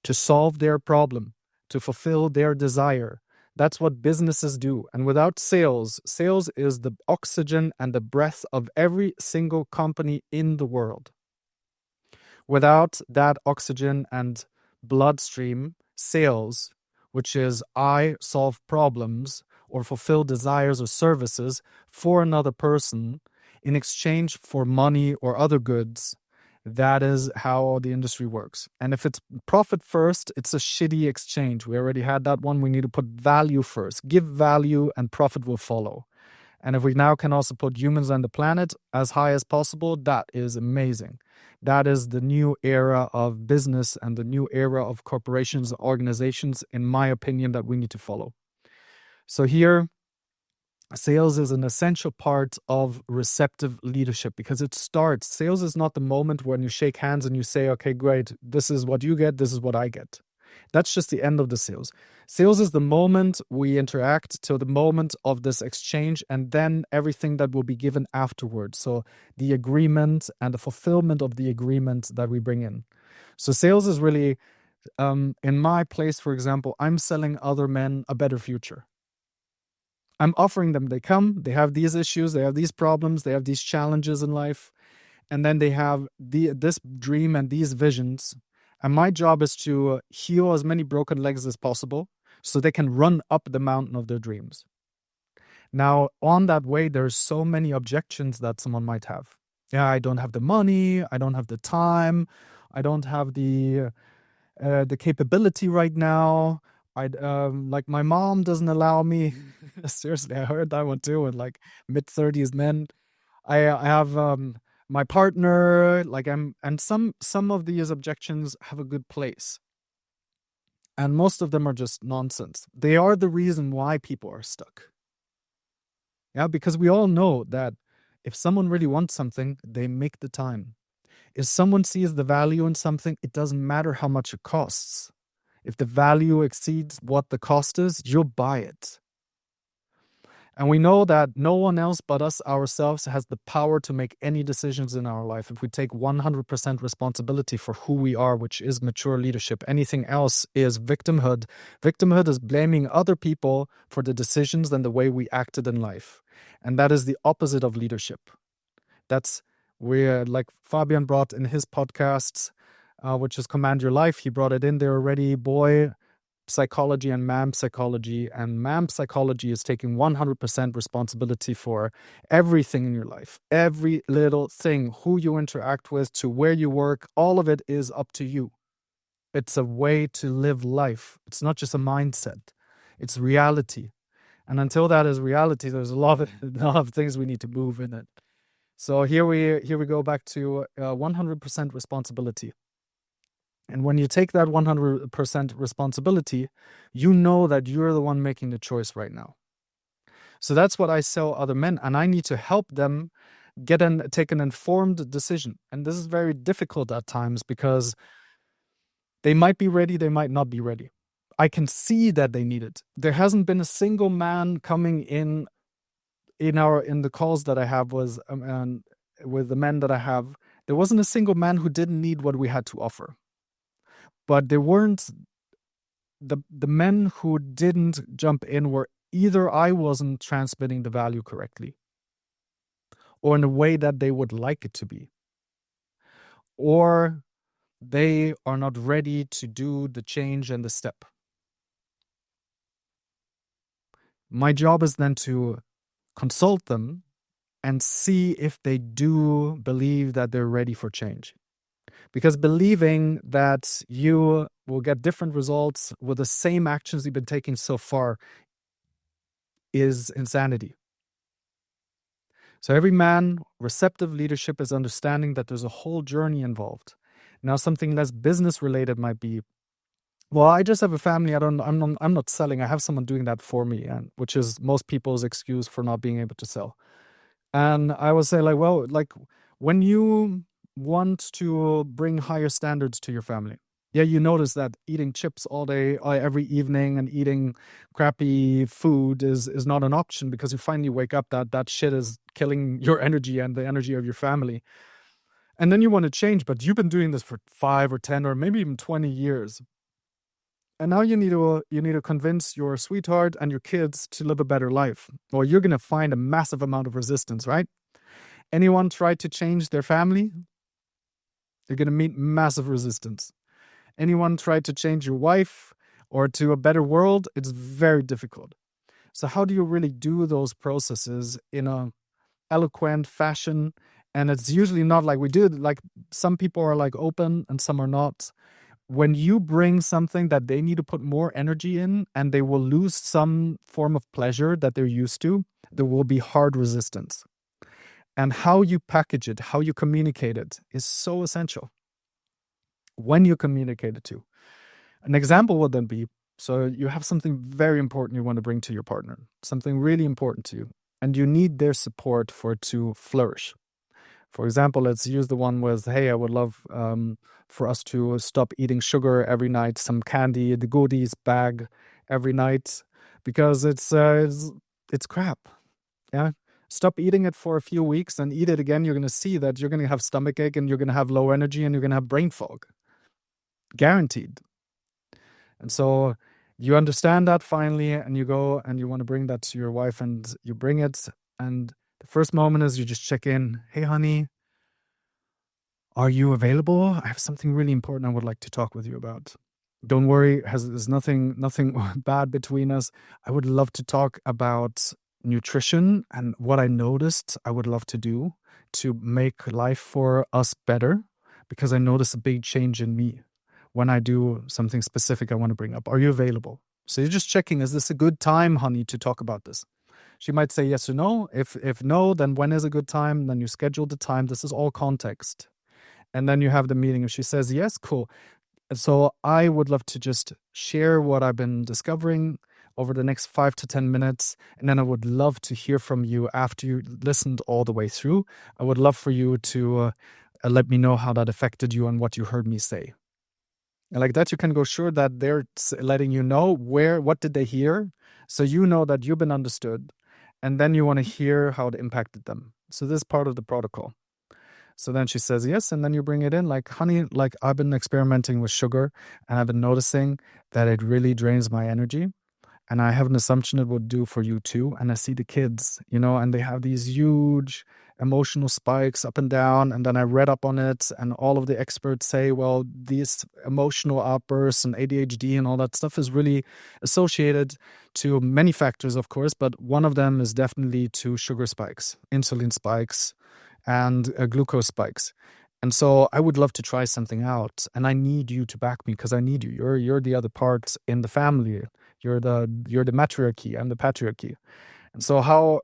to solve their problem, to fulfill their desire. That's what businesses do. And without sales, sales is the oxygen and the breath of every single company in the world. Without that oxygen and bloodstream, sales, which is I solve problems or fulfill desires or services for another person in exchange for money or other goods, that is how the industry works. And if it's profit first, it's a shitty exchange. We already had that one. We need to put value first. Give value and profit will follow. And if we now can also put humans on the planet as high as possible, that is amazing. That is the new era of business and the new era of corporations and organizations, in my opinion, that we need to follow. So here, sales is an essential part of receptive leadership because it starts. Sales is not the moment when you shake hands and you say, okay, great, this is what you get, this is what I get. That's just the end of the sales. Sales is the moment we interact to the moment of this exchange and then everything that will be given afterwards. So the agreement and the fulfillment of the agreement that we bring in. So sales is really, in my place, for example, I'm selling other men a better future. I'm offering them, they come, they have these issues, they have these problems, they have these challenges in life, and then they have this dream and these visions. And my job is to heal as many broken legs as possible so they can run up the mountain of their dreams. Now, on that way, there's so many objections that someone might have. Yeah, I don't have the money, I don't have the time, I don't have the capability right now. Like my mom doesn't allow me. Seriously, I heard that one too. And like mid-30s men, I have my partner. Like and some of these objections have a good place, and most of them are just nonsense. They are the reason why people are stuck. Yeah, because we all know that if someone really wants something, they make the time. If someone sees the value in something, it doesn't matter how much it costs. If the value exceeds what the cost is, you'll buy it. And we know that no one else but us ourselves has the power to make any decisions in our life. If we take 100% responsibility for who we are, which is mature leadership, anything else is victimhood. Victimhood is blaming other people for the decisions and the way we acted in life. And that is the opposite of leadership. That's where, like Fabian brought in his podcasts, which is Command Your Life. He brought it in there already. Boy psychology and man psychology. And man psychology is taking 100% responsibility for everything in your life. Every little thing, who you interact with, to where you work, all of it is up to you. It's a way to live life. It's not just a mindset. It's reality. And until that is reality, there's a lot of things we need to move in it. So here we go back to 100% responsibility. And when you take that 100% responsibility, you know that you're the one making the choice right now. So that's what I sell other men. And I need to help them take an informed decision. And this is very difficult at times because they might be ready, they might not be ready. I can see that they need it. There hasn't been a single man coming in the calls that I have with the men that I have. There wasn't a single man who didn't need what we had to offer. But there weren't the men who didn't jump in were either I wasn't transmitting the value correctly, or in a way that they would like it to be, or they are not ready to do the change and the step. My job is then to consult them and see if they do believe that they're ready for change. Because believing that you will get different results with the same actions you've been taking so far is insanity. So every man, receptive leadership is understanding that there's a whole journey involved. Now, something less business related might be, well, I just have a family. I'm not selling. I have someone doing that for me, and which is most people's excuse for not being able to sell. And I would say, like, well, like when you want to bring higher standards to your family, yeah, you notice that eating chips all day, every evening, and eating crappy food is not an option, because you finally wake up that shit is killing your energy and the energy of your family. And then you want to change, but you've been doing this for 5 or 10 or maybe even 20 years. And now you need to convince your sweetheart and your kids to live a better life, or you're going to find a massive amount of resistance, right? Anyone try to change their family? You're going to meet massive resistance. Anyone try to change your wife or to a better world? It's very difficult. So how do you really do those processes in a eloquent fashion? And it's usually not like we do. Like some people are like open and some are not. When you bring something that they need to put more energy in and they will lose some form of pleasure that they're used to, there will be hard resistance. And how you package it, how you communicate it is so essential. When you communicate it to. An example would then be, so you have something very important you want to bring to your partner, something really important to you, and you need their support for it to flourish. For example, let's use the one with, hey, I would love for us to stop eating sugar every night, some candy, the goodies bag every night, because it's crap. Yeah. Stop eating it for a few weeks and eat it again. You're going to see that you're going to have stomachache and you're going to have low energy and you're going to have brain fog. Guaranteed. And so you understand that finally, and you go and you want to bring that to your wife, and you bring it. And the first moment is you just check in. Hey, honey, are you available? I have something really important I would like to talk with you about. Don't worry, there's nothing bad between us. I would love to talk about nutrition and what I noticed I would love to do to make life for us better, because I notice a big change in me when I do something specific I want to bring up. Are you available? So you're just checking, is this a good time, honey, to talk about this? She might say yes or no. If no, then when is a good time? Then you schedule the time. This is all context. And then you have the meeting. If she says yes, cool. So I would love to just share what I've been discovering over the next 5 to 10 minutes. And then I would love to hear from you after you listened all the way through. I would love for you to let me know how that affected you and what you heard me say. And like that, you can go sure that they're letting you know what did they hear. So you know that you've been understood. And then you want to hear how it impacted them. So this is part of the protocol. So then she says yes, and then you bring it in like, honey, like I've been experimenting with sugar and I've been noticing that it really drains my energy. And I have an assumption it would do for you too. And I see the kids, and they have these huge emotional spikes up and down. And then I read up on it, and all of the experts say, well, these emotional outbursts and ADHD and all that stuff is really associated to many factors, of course, but one of them is definitely to sugar spikes, insulin spikes, and glucose spikes. And so I would love to try something out, and I need you to back me because I need you. You're the other part in the family. You're the matriarchy. I'm the patriarchy. And so how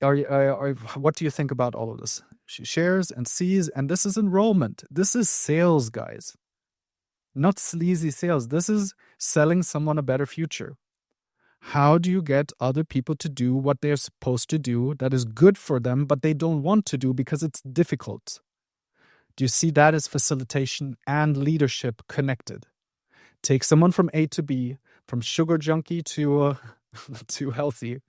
what do you think about all of this? She shares and sees, and this is enrollment. This is sales, guys. Not sleazy sales. This is selling someone a better future. How do you get other people to do what they're supposed to do that is good for them, but they don't want to do because it's difficult? Do you see that as facilitation and leadership connected? Take someone from A to B, from sugar junkie to to healthy,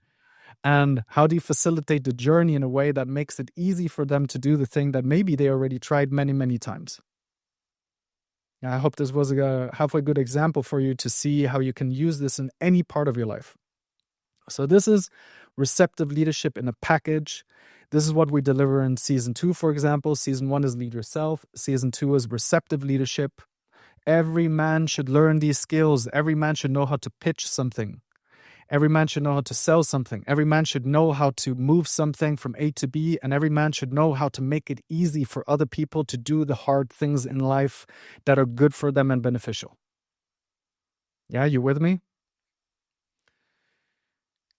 and how do you facilitate the journey in a way that makes it easy for them to do the thing that maybe they already tried many, many times? I hope this was a halfway good example for you to see how you can use this in any part of your life. So this is receptive leadership in a package. This is what we deliver in season 2, for example. Season 1 is lead yourself. Season 2 is receptive leadership. Every man should learn these skills. Every man should know how to pitch something. Every man should know how to sell something. Every man should know how to move something from A to B. And every man should know how to make it easy for other people to do the hard things in life that are good for them and beneficial. Yeah, you with me?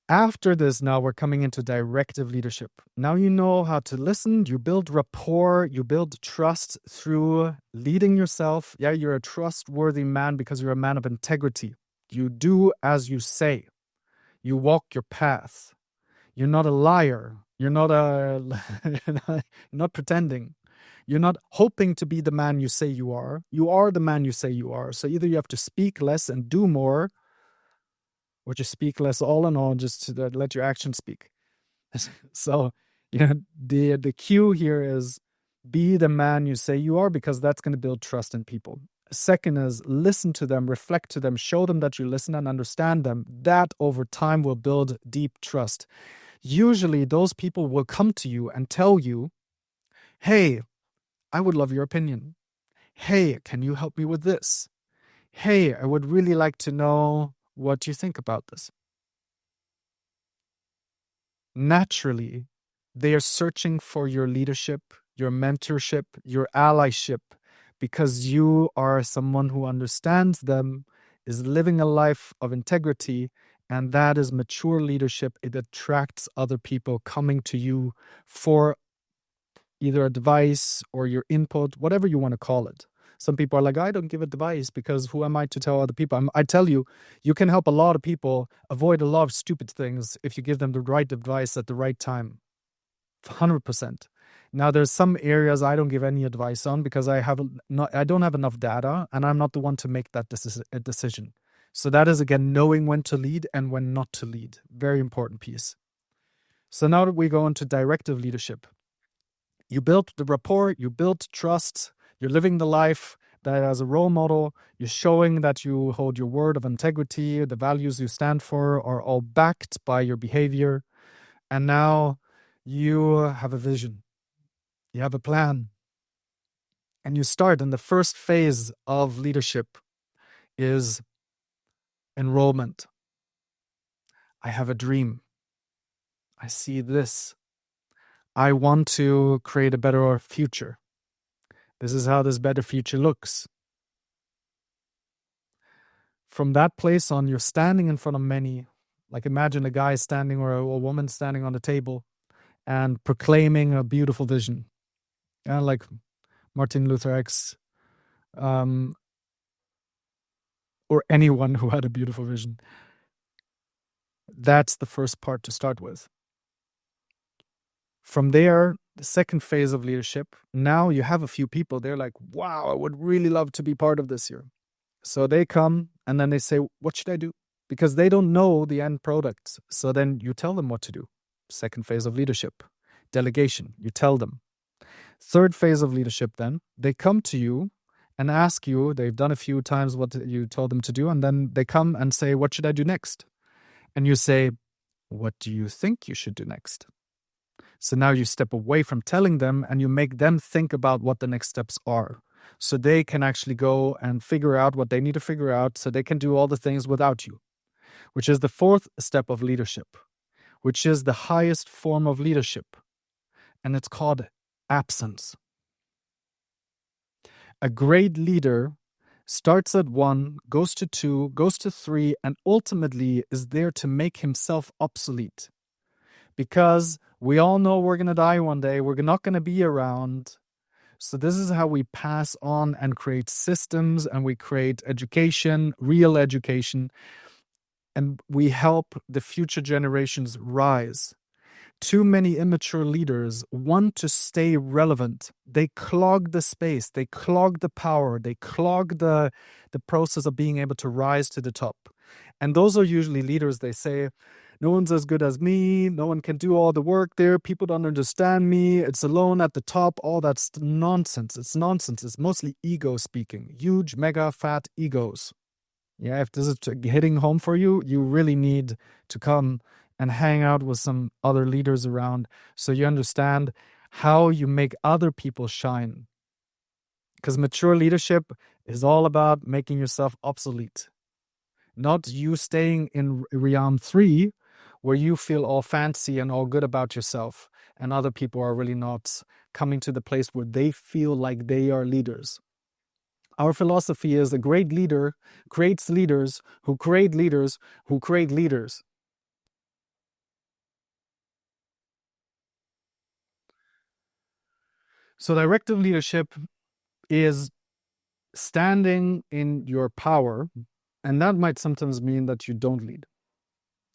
After this, now we're coming into directive leadership. Now you know how to listen, you build rapport, you build trust through leading yourself. Yeah, you're a trustworthy man because you're a man of integrity. You do as you say. You walk your path. You're not a liar. You're not you're not pretending. You're not hoping to be the man you say you are. You are the man you say you are. So either you have to speak less and do more, or just speak less all in all, just to let your actions speak. So, the cue here is be the man you say you are, because that's going to build trust in people. Second is listen to them, reflect to them, show them that you listen and understand them. That over time will build deep trust. Usually those people will come to you and tell you, hey, I would love your opinion. Hey, can you help me with this? Hey, I would really like to know what you think about this. Naturally, they are searching for your leadership, your mentorship, your allyship, because you are someone who understands them, is living a life of integrity, and that is mature leadership. It attracts other people coming to you for either advice or your input, whatever you want to call it. Some people are like, I don't give advice because who am I to tell other people? I tell you, you can help a lot of people avoid a lot of stupid things if you give them the right advice at the right time. 100%. Now, there's some areas I don't give any advice on because I don't have enough data, and I'm not the one to make that decision. So that is, again, knowing when to lead and when not to lead. Very important piece. So now that we go into directive leadership, you built the rapport, you built trust, you're living the life that as a role model, you're showing that you hold your word of integrity, the values you stand for are all backed by your behavior. And now you have a vision, you have a plan, and you start. And the first phase of leadership is enrollment. I have a dream. I see this. I want to create a better future. This is how this better future looks. From that place on, you're standing in front of many. Like imagine a guy standing or a woman standing on a table and proclaiming a beautiful vision. Like Martin Luther X, or anyone who had a beautiful vision. That's the first part to start with. From there, the second phase of leadership, now you have a few people, they're like, wow, I would really love to be part of this here. So they come and then they say, what should I do? Because they don't know the end product. So then you tell them what to do. Second phase of leadership, delegation, you tell them. Third phase of leadership, then they come to you and ask you, they've done a few times what you told them to do, and then they come and say, what should I do next? And you say, what do you think you should do next? So now you step away from telling them and you make them think about what the next steps are. So they can actually go and figure out what they need to figure out so they can do all the things without you, which is the fourth step of leadership, which is the highest form of leadership. And it's called absence. A great leader starts at 1, goes to 2, goes to 3, and ultimately is there to make himself obsolete. Because we all know we're going to die one day. We're not going to be around. So this is how we pass on and create systems, and we create education, real education. and we help the future generations rise. Too many immature leaders want to stay relevant. They clog the space, they clog the power, they clog the process of being able to rise to the top. And those are usually leaders, they say, no one's as good as me, no one can do all the work there, people don't understand me, it's alone at the top. All that's nonsense. It's nonsense. It's mostly ego speaking, huge, mega, fat egos. Yeah, if this is hitting home for you, you really need to come and hang out with some other leaders around so you understand how you make other people shine. Because mature leadership is all about making yourself obsolete, not you staying in realm 3 where you feel all fancy and all good about yourself and other people are really not coming to the place where they feel like they are leaders. Our philosophy is a great leader creates leaders who create leaders who create leaders. So directive leadership is standing in your power, and that might sometimes mean that you don't lead.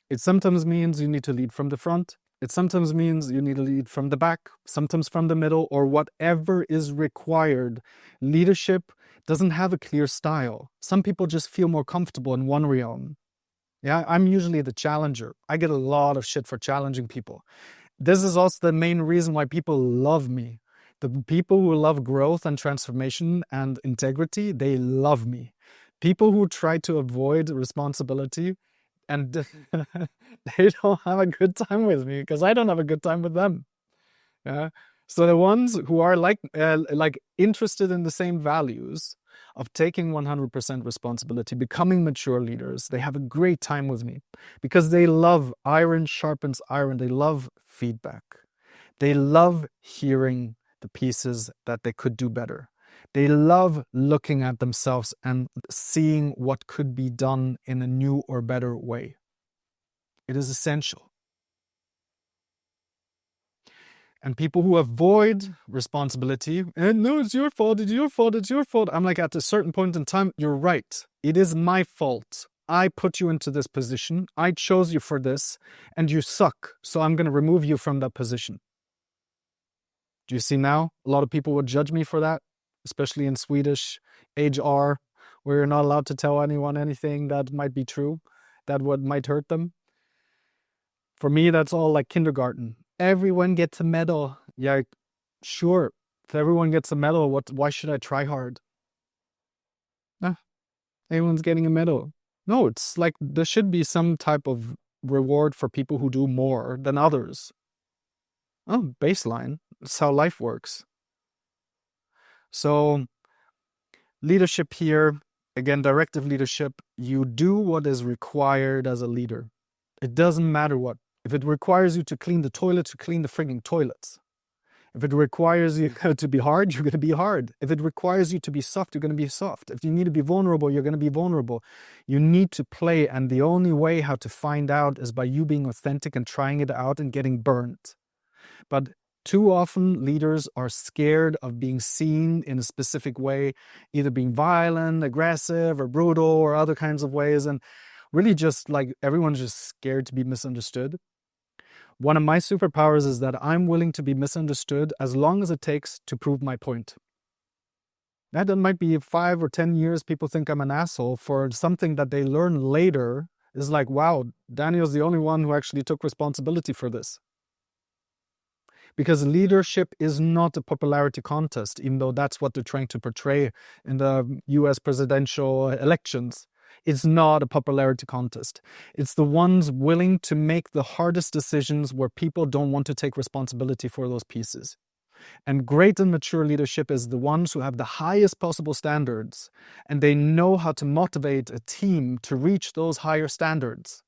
It sometimes means you need to lead from the front. It sometimes means you need to lead from the back, sometimes from the middle, or whatever is required. Leadership doesn't have a clear style. Some people just feel more comfortable in one realm. Yeah, I'm usually the challenger. I get a lot of shit for challenging people. This is also the main reason why people love me. The people who love growth and transformation and integrity, they love me. People who try to avoid responsibility and they don't have a good time with me because I don't have a good time with them. Yeah. So the ones who are like interested in the same values of taking 100% responsibility, becoming mature leaders, they have a great time with me because they love iron sharpens iron. They love feedback. They love hearing the pieces that they could do better. They love looking at themselves and seeing what could be done in a new or better way. It is essential. And people who avoid responsibility, and no, it's your fault, it's your fault, it's your fault. I'm like, at a certain point in time, you're right. It is my fault. I put you into this position. I chose you for this, and you suck. So I'm going to remove you from that position. Do you see now? A lot of people would judge me for that, especially in Swedish HR, where you're not allowed to tell anyone anything that might be true, that might hurt them. For me, that's all like kindergarten. Everyone gets a medal. Yeah, sure. If everyone gets a medal, why should I try hard? Everyone's getting a medal. No, it's like there should be some type of reward for people who do more than others. Oh, baseline. That's how life works. So leadership here, again, directive leadership, you do what is required as a leader. It doesn't matter what. If it requires you to clean the toilets, you clean the frigging toilets. If it requires you to be hard, you're going to be hard. If it requires you to be soft, you're going to be soft. If you need to be vulnerable, you're going to be vulnerable. You need to play, and the only way how to find out is by you being authentic and trying it out and getting burnt. But too often, leaders are scared of being seen in a specific way, either being violent, aggressive, or brutal, or other kinds of ways. And really just like everyone's just scared to be misunderstood. One of my superpowers is that I'm willing to be misunderstood as long as it takes to prove my point. That might be 5 or 10 years people think I'm an asshole for something that they learn later is like, wow, Daniel's the only one who actually took responsibility for this. Because leadership is not a popularity contest, even though that's what they're trying to portray in the US presidential elections. It's not a popularity contest. It's the ones willing to make the hardest decisions where people don't want to take responsibility for those pieces. And great and mature leadership is the ones who have the highest possible standards, and they know how to motivate a team to reach those higher standards.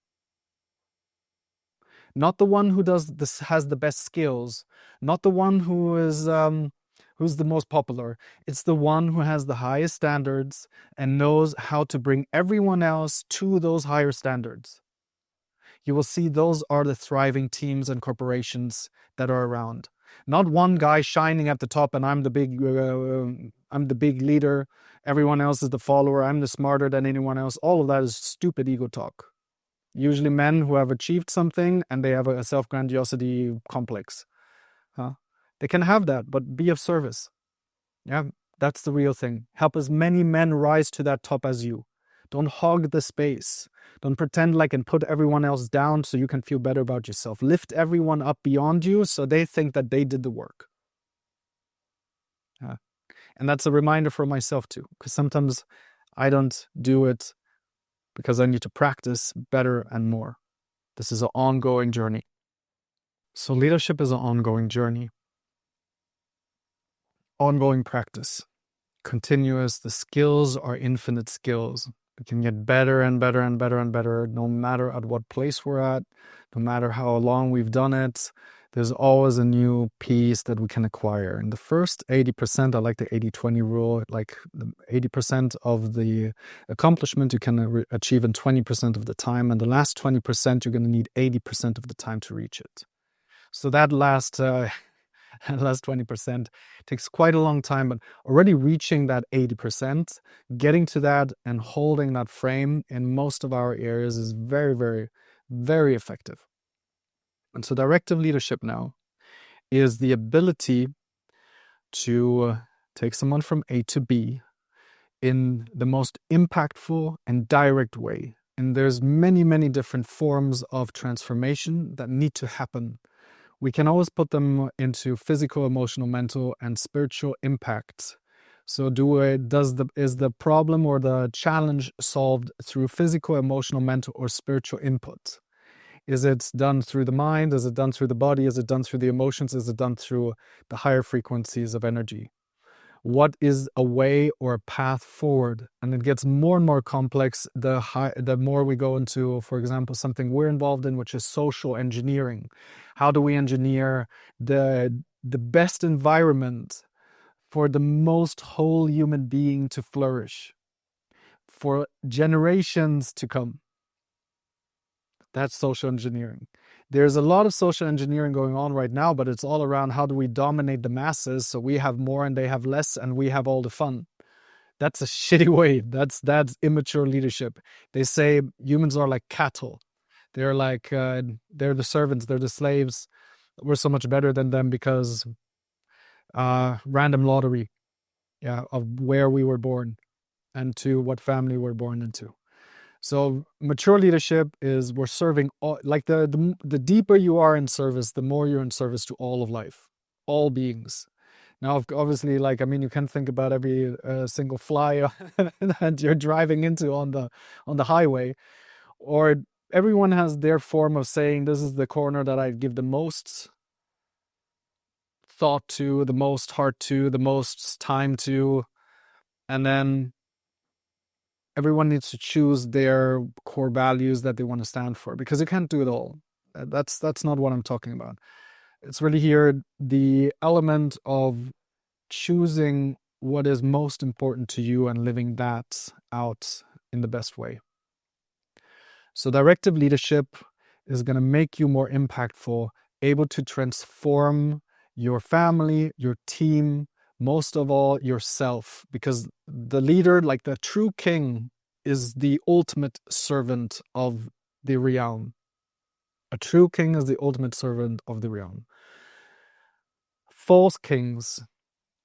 Not the one who has the best skills, not the one who is who's the most popular. It's the one who has the highest standards and knows how to bring everyone else to those higher standards. You will see those are the thriving teams and corporations that are around. Not one guy shining at the top and I'm the big leader. Everyone else is the follower. I'm the smarter than anyone else. All of that is stupid ego talk. Usually men who have achieved something and they have a self-grandiosity complex. They can have that, but be of service. Yeah, that's the real thing. Help as many men rise to that top as you. Don't hog the space. Don't pretend like and put everyone else down so you can feel better about yourself. Lift everyone up beyond you so they think that they did the work. And that's a reminder for myself too, because sometimes I don't do it because I need to practice better and more. This is an ongoing journey. So leadership is an ongoing journey. Ongoing practice. Continuous. The skills are infinite skills. We can get better and better and better and better, no matter at what place we're at, no matter how long we've done it. There's always a new piece that we can acquire. In the first 80%, I like the 80-20 rule, like 80% of the accomplishment you can achieve in 20% of the time, and the last 20%, you're going to need 80% of the time to reach it. So that last 20% takes quite a long time, but already reaching that 80%, getting to that and holding that frame in most of our areas is very, very, very effective. And so directive leadership now is the ability to take someone from A to B in the most impactful and direct way. And there's many, many different forms of transformation that need to happen. We can always put them into physical, emotional, mental, and spiritual impact. So is the problem or the challenge solved through physical, emotional, mental, or spiritual input? Is it done through the mind? Is it done through the body? Is it done through the emotions? Is it done through the higher frequencies of energy? What is a way or a path forward? And it gets more and more complex the more we go into, for example, something we're involved in, which is social engineering. How do we engineer the best environment for the most whole human being to flourish for generations to come? That's social engineering. There's a lot of social engineering going on right now, but it's all around how do we dominate the masses so we have more and they have less and we have all the fun. That's a shitty way. That's immature leadership. They say humans are like cattle. They're like, they're the servants, they're the slaves. We're so much better than them because random lottery, of where we were born and to what family we're born into. So mature leadership is we're serving all, like the deeper you are in service, the more you're in service to all of life, all beings. Now, obviously, you can think about every single fly that you're driving into on the highway, or everyone has their form of saying, this is the corner that I give the most thought to, the most heart to, the most time to, and then everyone needs to choose their core values that they want to stand for, because you can't do it all. That's not what I'm talking about. It's really here the element of choosing what is most important to you and living that out in the best way. So directive leadership is going to make you more impactful, able to transform your family, your team, most of all yourself, because the leader, like the true king, is the ultimate servant of the realm. A true king is the ultimate servant of the realm. False kings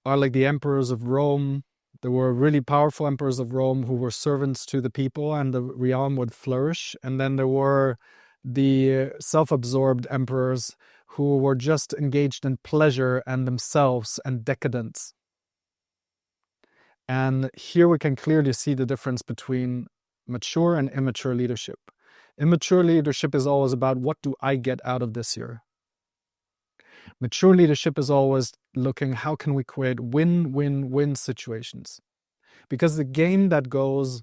are like the emperors of Rome. There were really powerful emperors of Rome who were servants to the people and the realm would flourish. And then there were the self-absorbed emperors who were just engaged in pleasure and themselves and decadence. And here we can clearly see the difference between mature and immature leadership. Immature leadership is always about, what do I get out of this year? Mature leadership is always looking, how can we create win-win-win situations? Because the game that goes,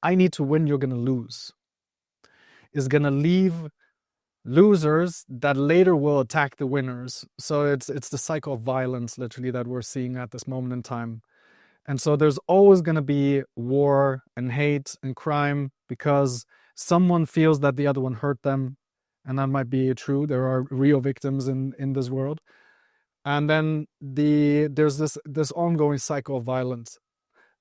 I need to win, you're going to lose, is going to leave losers that later will attack the winners. So it's the cycle of violence, literally, that we're seeing at this moment in time. And so there's always going to be war and hate and crime because someone feels that the other one hurt them. And that might be true. There are real victims in this world. And then there's this ongoing cycle of violence.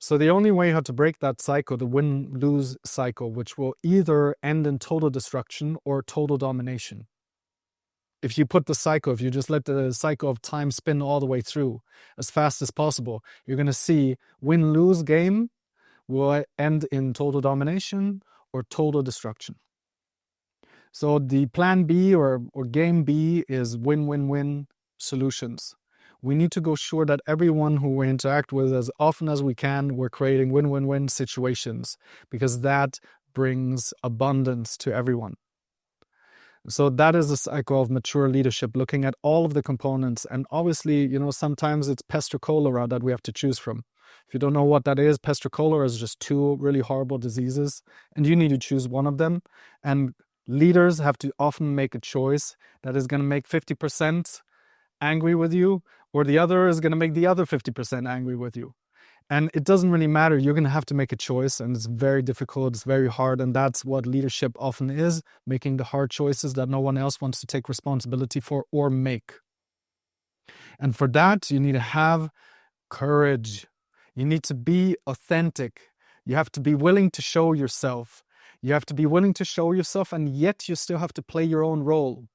So the only way how to break that cycle, the win-lose cycle, which will either end in total destruction or total domination. If you just let the cycle of time spin all the way through as fast as possible, you're going to see win-lose game will end in total domination or total destruction. So the plan B or game B is win-win-win solutions. We need to go sure that everyone who we interact with, as often as we can, we're creating win-win-win situations, because that brings abundance to everyone. So that is a cycle of mature leadership, looking at all of the components. And obviously, sometimes it's pest or cholera that we have to choose from. If you don't know what that is, pest or cholera is just two really horrible diseases, and you need to choose one of them. And leaders have to often make a choice that is going to make 50% angry with you, or the other is going to make the other 50% angry with you. And it doesn't really matter. You're going to have to make a choice, and it's very difficult. It's very hard. And that's what leadership often is, making the hard choices that no one else wants to take responsibility for or make. And for that, you need to have courage. You need to be authentic. You have to be willing to show yourself. You have to be willing to show yourself, and yet you still have to play your own role.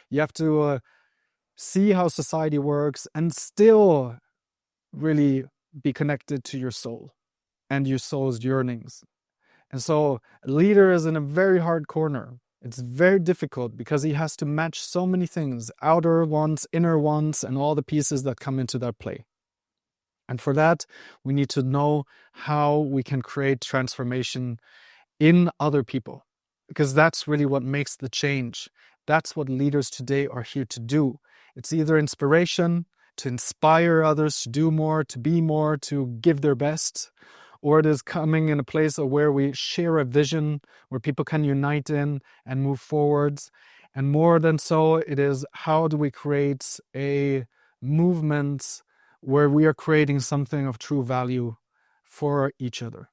You have to see how society works and still really be connected to your soul and your soul's yearnings. And so a leader is in a very hard corner. It's very difficult because he has to match so many things, outer ones, inner ones, and all the pieces that come into that play. And for that, we need to know how we can create transformation in other people, because that's really what makes the change. That's what leaders today are here to do. It's either inspiration, to inspire others to do more, to be more, to give their best, or it is coming in a place of where we share a vision, where people can unite in and move forwards. And more than so, it is how do we create a movement where we are creating something of true value for each other.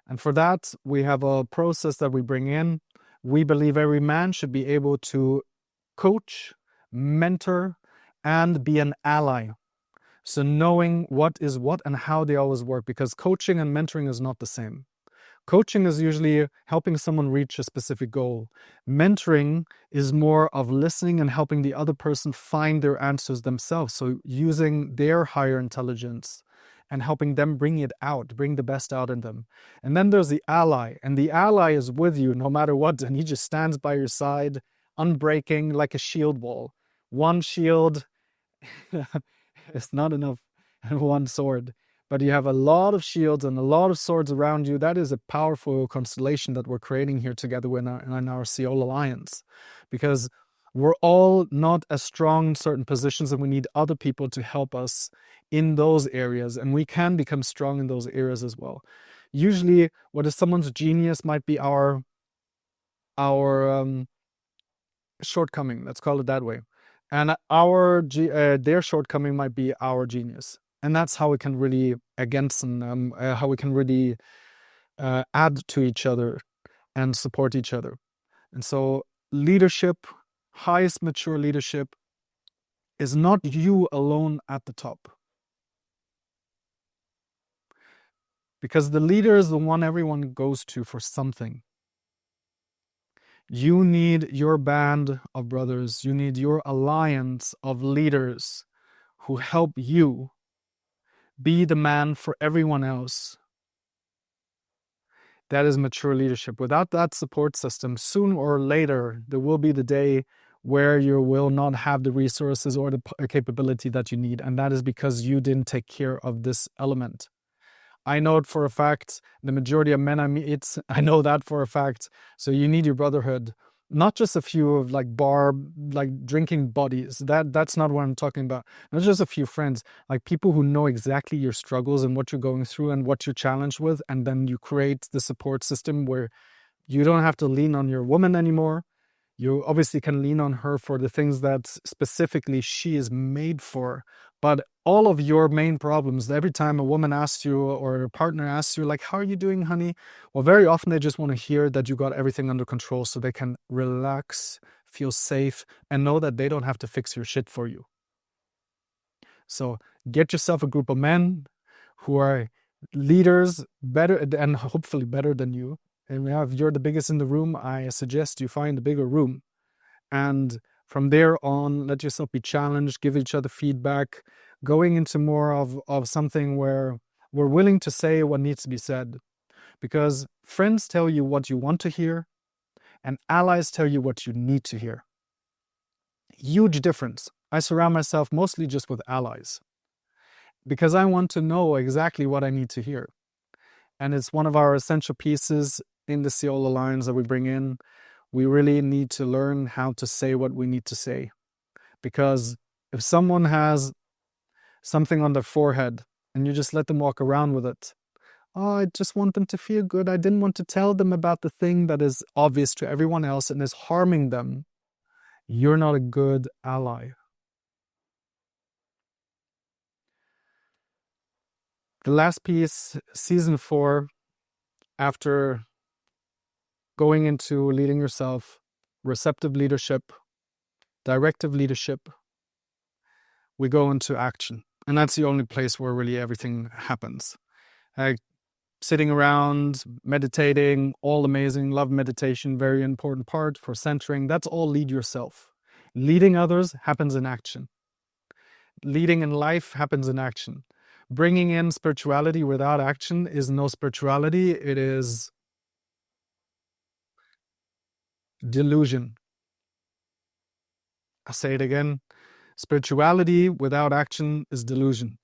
And for that, we have a process that we bring in. We believe every man should be able to coach, mentor, and be an ally. So knowing what is what and how they always work, because coaching and mentoring is not the same. Coaching is usually helping someone reach a specific goal. Mentoring is more of listening and helping the other person find their answers themselves. So using their higher intelligence and helping them bring it out, bring the best out in them. And then there's the ally, and the ally is with you no matter what, and he just stands by your side, unbreaking, like a shield wall. One shield is not enough, and one sword. But you have a lot of shields and a lot of swords around you. That is a powerful constellation that we're creating here together in our Seoul Alliance. Because we're all not as strong in certain positions, and we need other people to help us in those areas. And we can become strong in those areas as well. Usually, what is someone's genius might be our shortcoming. Let's call it that way. And their shortcoming might be our genius. And that's how we can really how we can really add to each other and support each other. And so leadership, highest mature leadership, is not you alone at the top. Because the leader is the one everyone goes to for something. You need your band of brothers. You need your alliance of leaders who help you be the man for everyone else. That is mature leadership. Without that support system, sooner or later, there will be the day where you will not have the resources or the capability that you need. And that is because you didn't take care of this element. I know it for a fact. The majority of men I meet, I know that for a fact. So you need your brotherhood, not just a few of drinking buddies. That's not what I'm talking about. Not just a few friends, like people who know exactly your struggles and what you're going through and what you're challenged with. And then you create the support system where you don't have to lean on your woman anymore. You obviously can lean on her for the things that specifically she is made for. But all of your main problems, every time a woman asks you or a partner asks you, like, how are you doing, honey? Well, very often they just want to hear that you got everything under control so they can relax, feel safe, and know that they don't have to fix your shit for you. So get yourself a group of men who are leaders better and hopefully better than you. And if you're the biggest in the room, I suggest you find a bigger room. And from there on, let yourself be challenged, give each other feedback, going into more of something where we're willing to say what needs to be said. Because friends tell you what you want to hear, and allies tell you what you need to hear. Huge difference. I surround myself mostly just with allies because I want to know exactly what I need to hear. And it's one of our essential pieces in the Seoul Alliance that we bring in. We really need to learn how to say what we need to say. Because if someone has something on their forehead and you just let them walk around with it, oh, I just want them to feel good. I didn't want to tell them about the thing that is obvious to everyone else and is harming them. You're not a good ally. The last piece, season 4, after going into leading yourself, receptive leadership, directive leadership, we go into action. And that's the only place where really everything happens. Sitting around, meditating, all amazing, love meditation, very important part for centering. That's all lead yourself. Leading others happens in action. Leading in life happens in action. Bringing in spirituality without action is no spirituality. It is delusion. I'll say it again. Spirituality without action is delusion.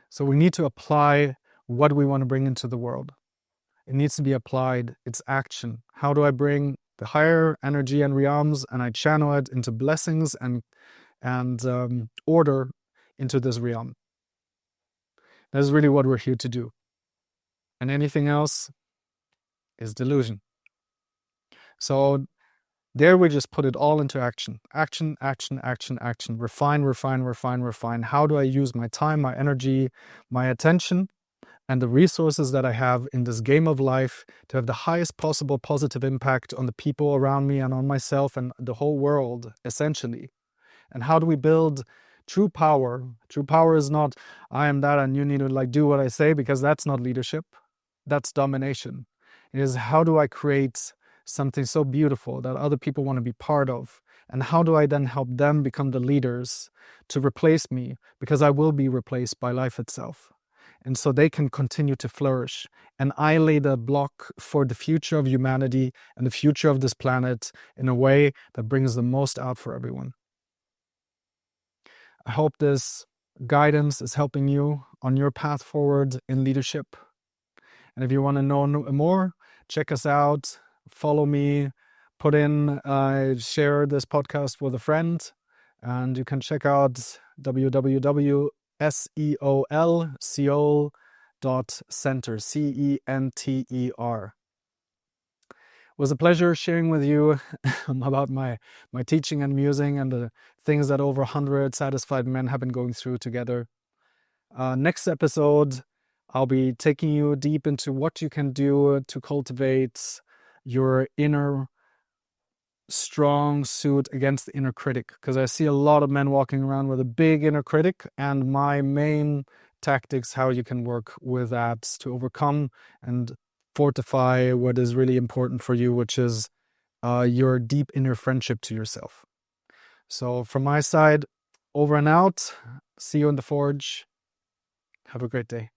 So we need to apply what we want to bring into the world. It needs to be applied. It's action. How do I bring the higher energy and realms and I channel it into blessings and order into this realm? That is really what we're here to do. And anything else is delusion. So there we just put it all into action. Action, action, action, action. Refine, refine, refine, refine. How do I use my time, my energy, my attention, and the resources that I have in this game of life to have the highest possible positive impact on the people around me and on myself and the whole world, essentially? And how do we build true power? True power is not, I am that and you need to do what I say, because that's not leadership. That's domination. It is, how do I create something so beautiful that other people want to be part of? And how do I then help them become the leaders to replace me? Because I will be replaced by life itself. And so they can continue to flourish. And I lay the block for the future of humanity and the future of this planet in a way that brings the most out for everyone. I hope this guidance is helping you on your path forward in leadership. And if you want to know more, check us out, follow me, share this podcast with a friend, and you can check out www.seol.center, CENTER. It was a pleasure sharing with you about my teaching and musing and the things that over 100 satisfied men have been going through together. Next episode, I'll be taking you deep into what you can do to cultivate your inner strong suit against the inner critic, because I see a lot of men walking around with a big inner critic, and my main tactics, how you can work with that to overcome and fortify what is really important for you, which is your deep inner friendship to yourself. So from my side, over and out. See you in the forge. Have a great day.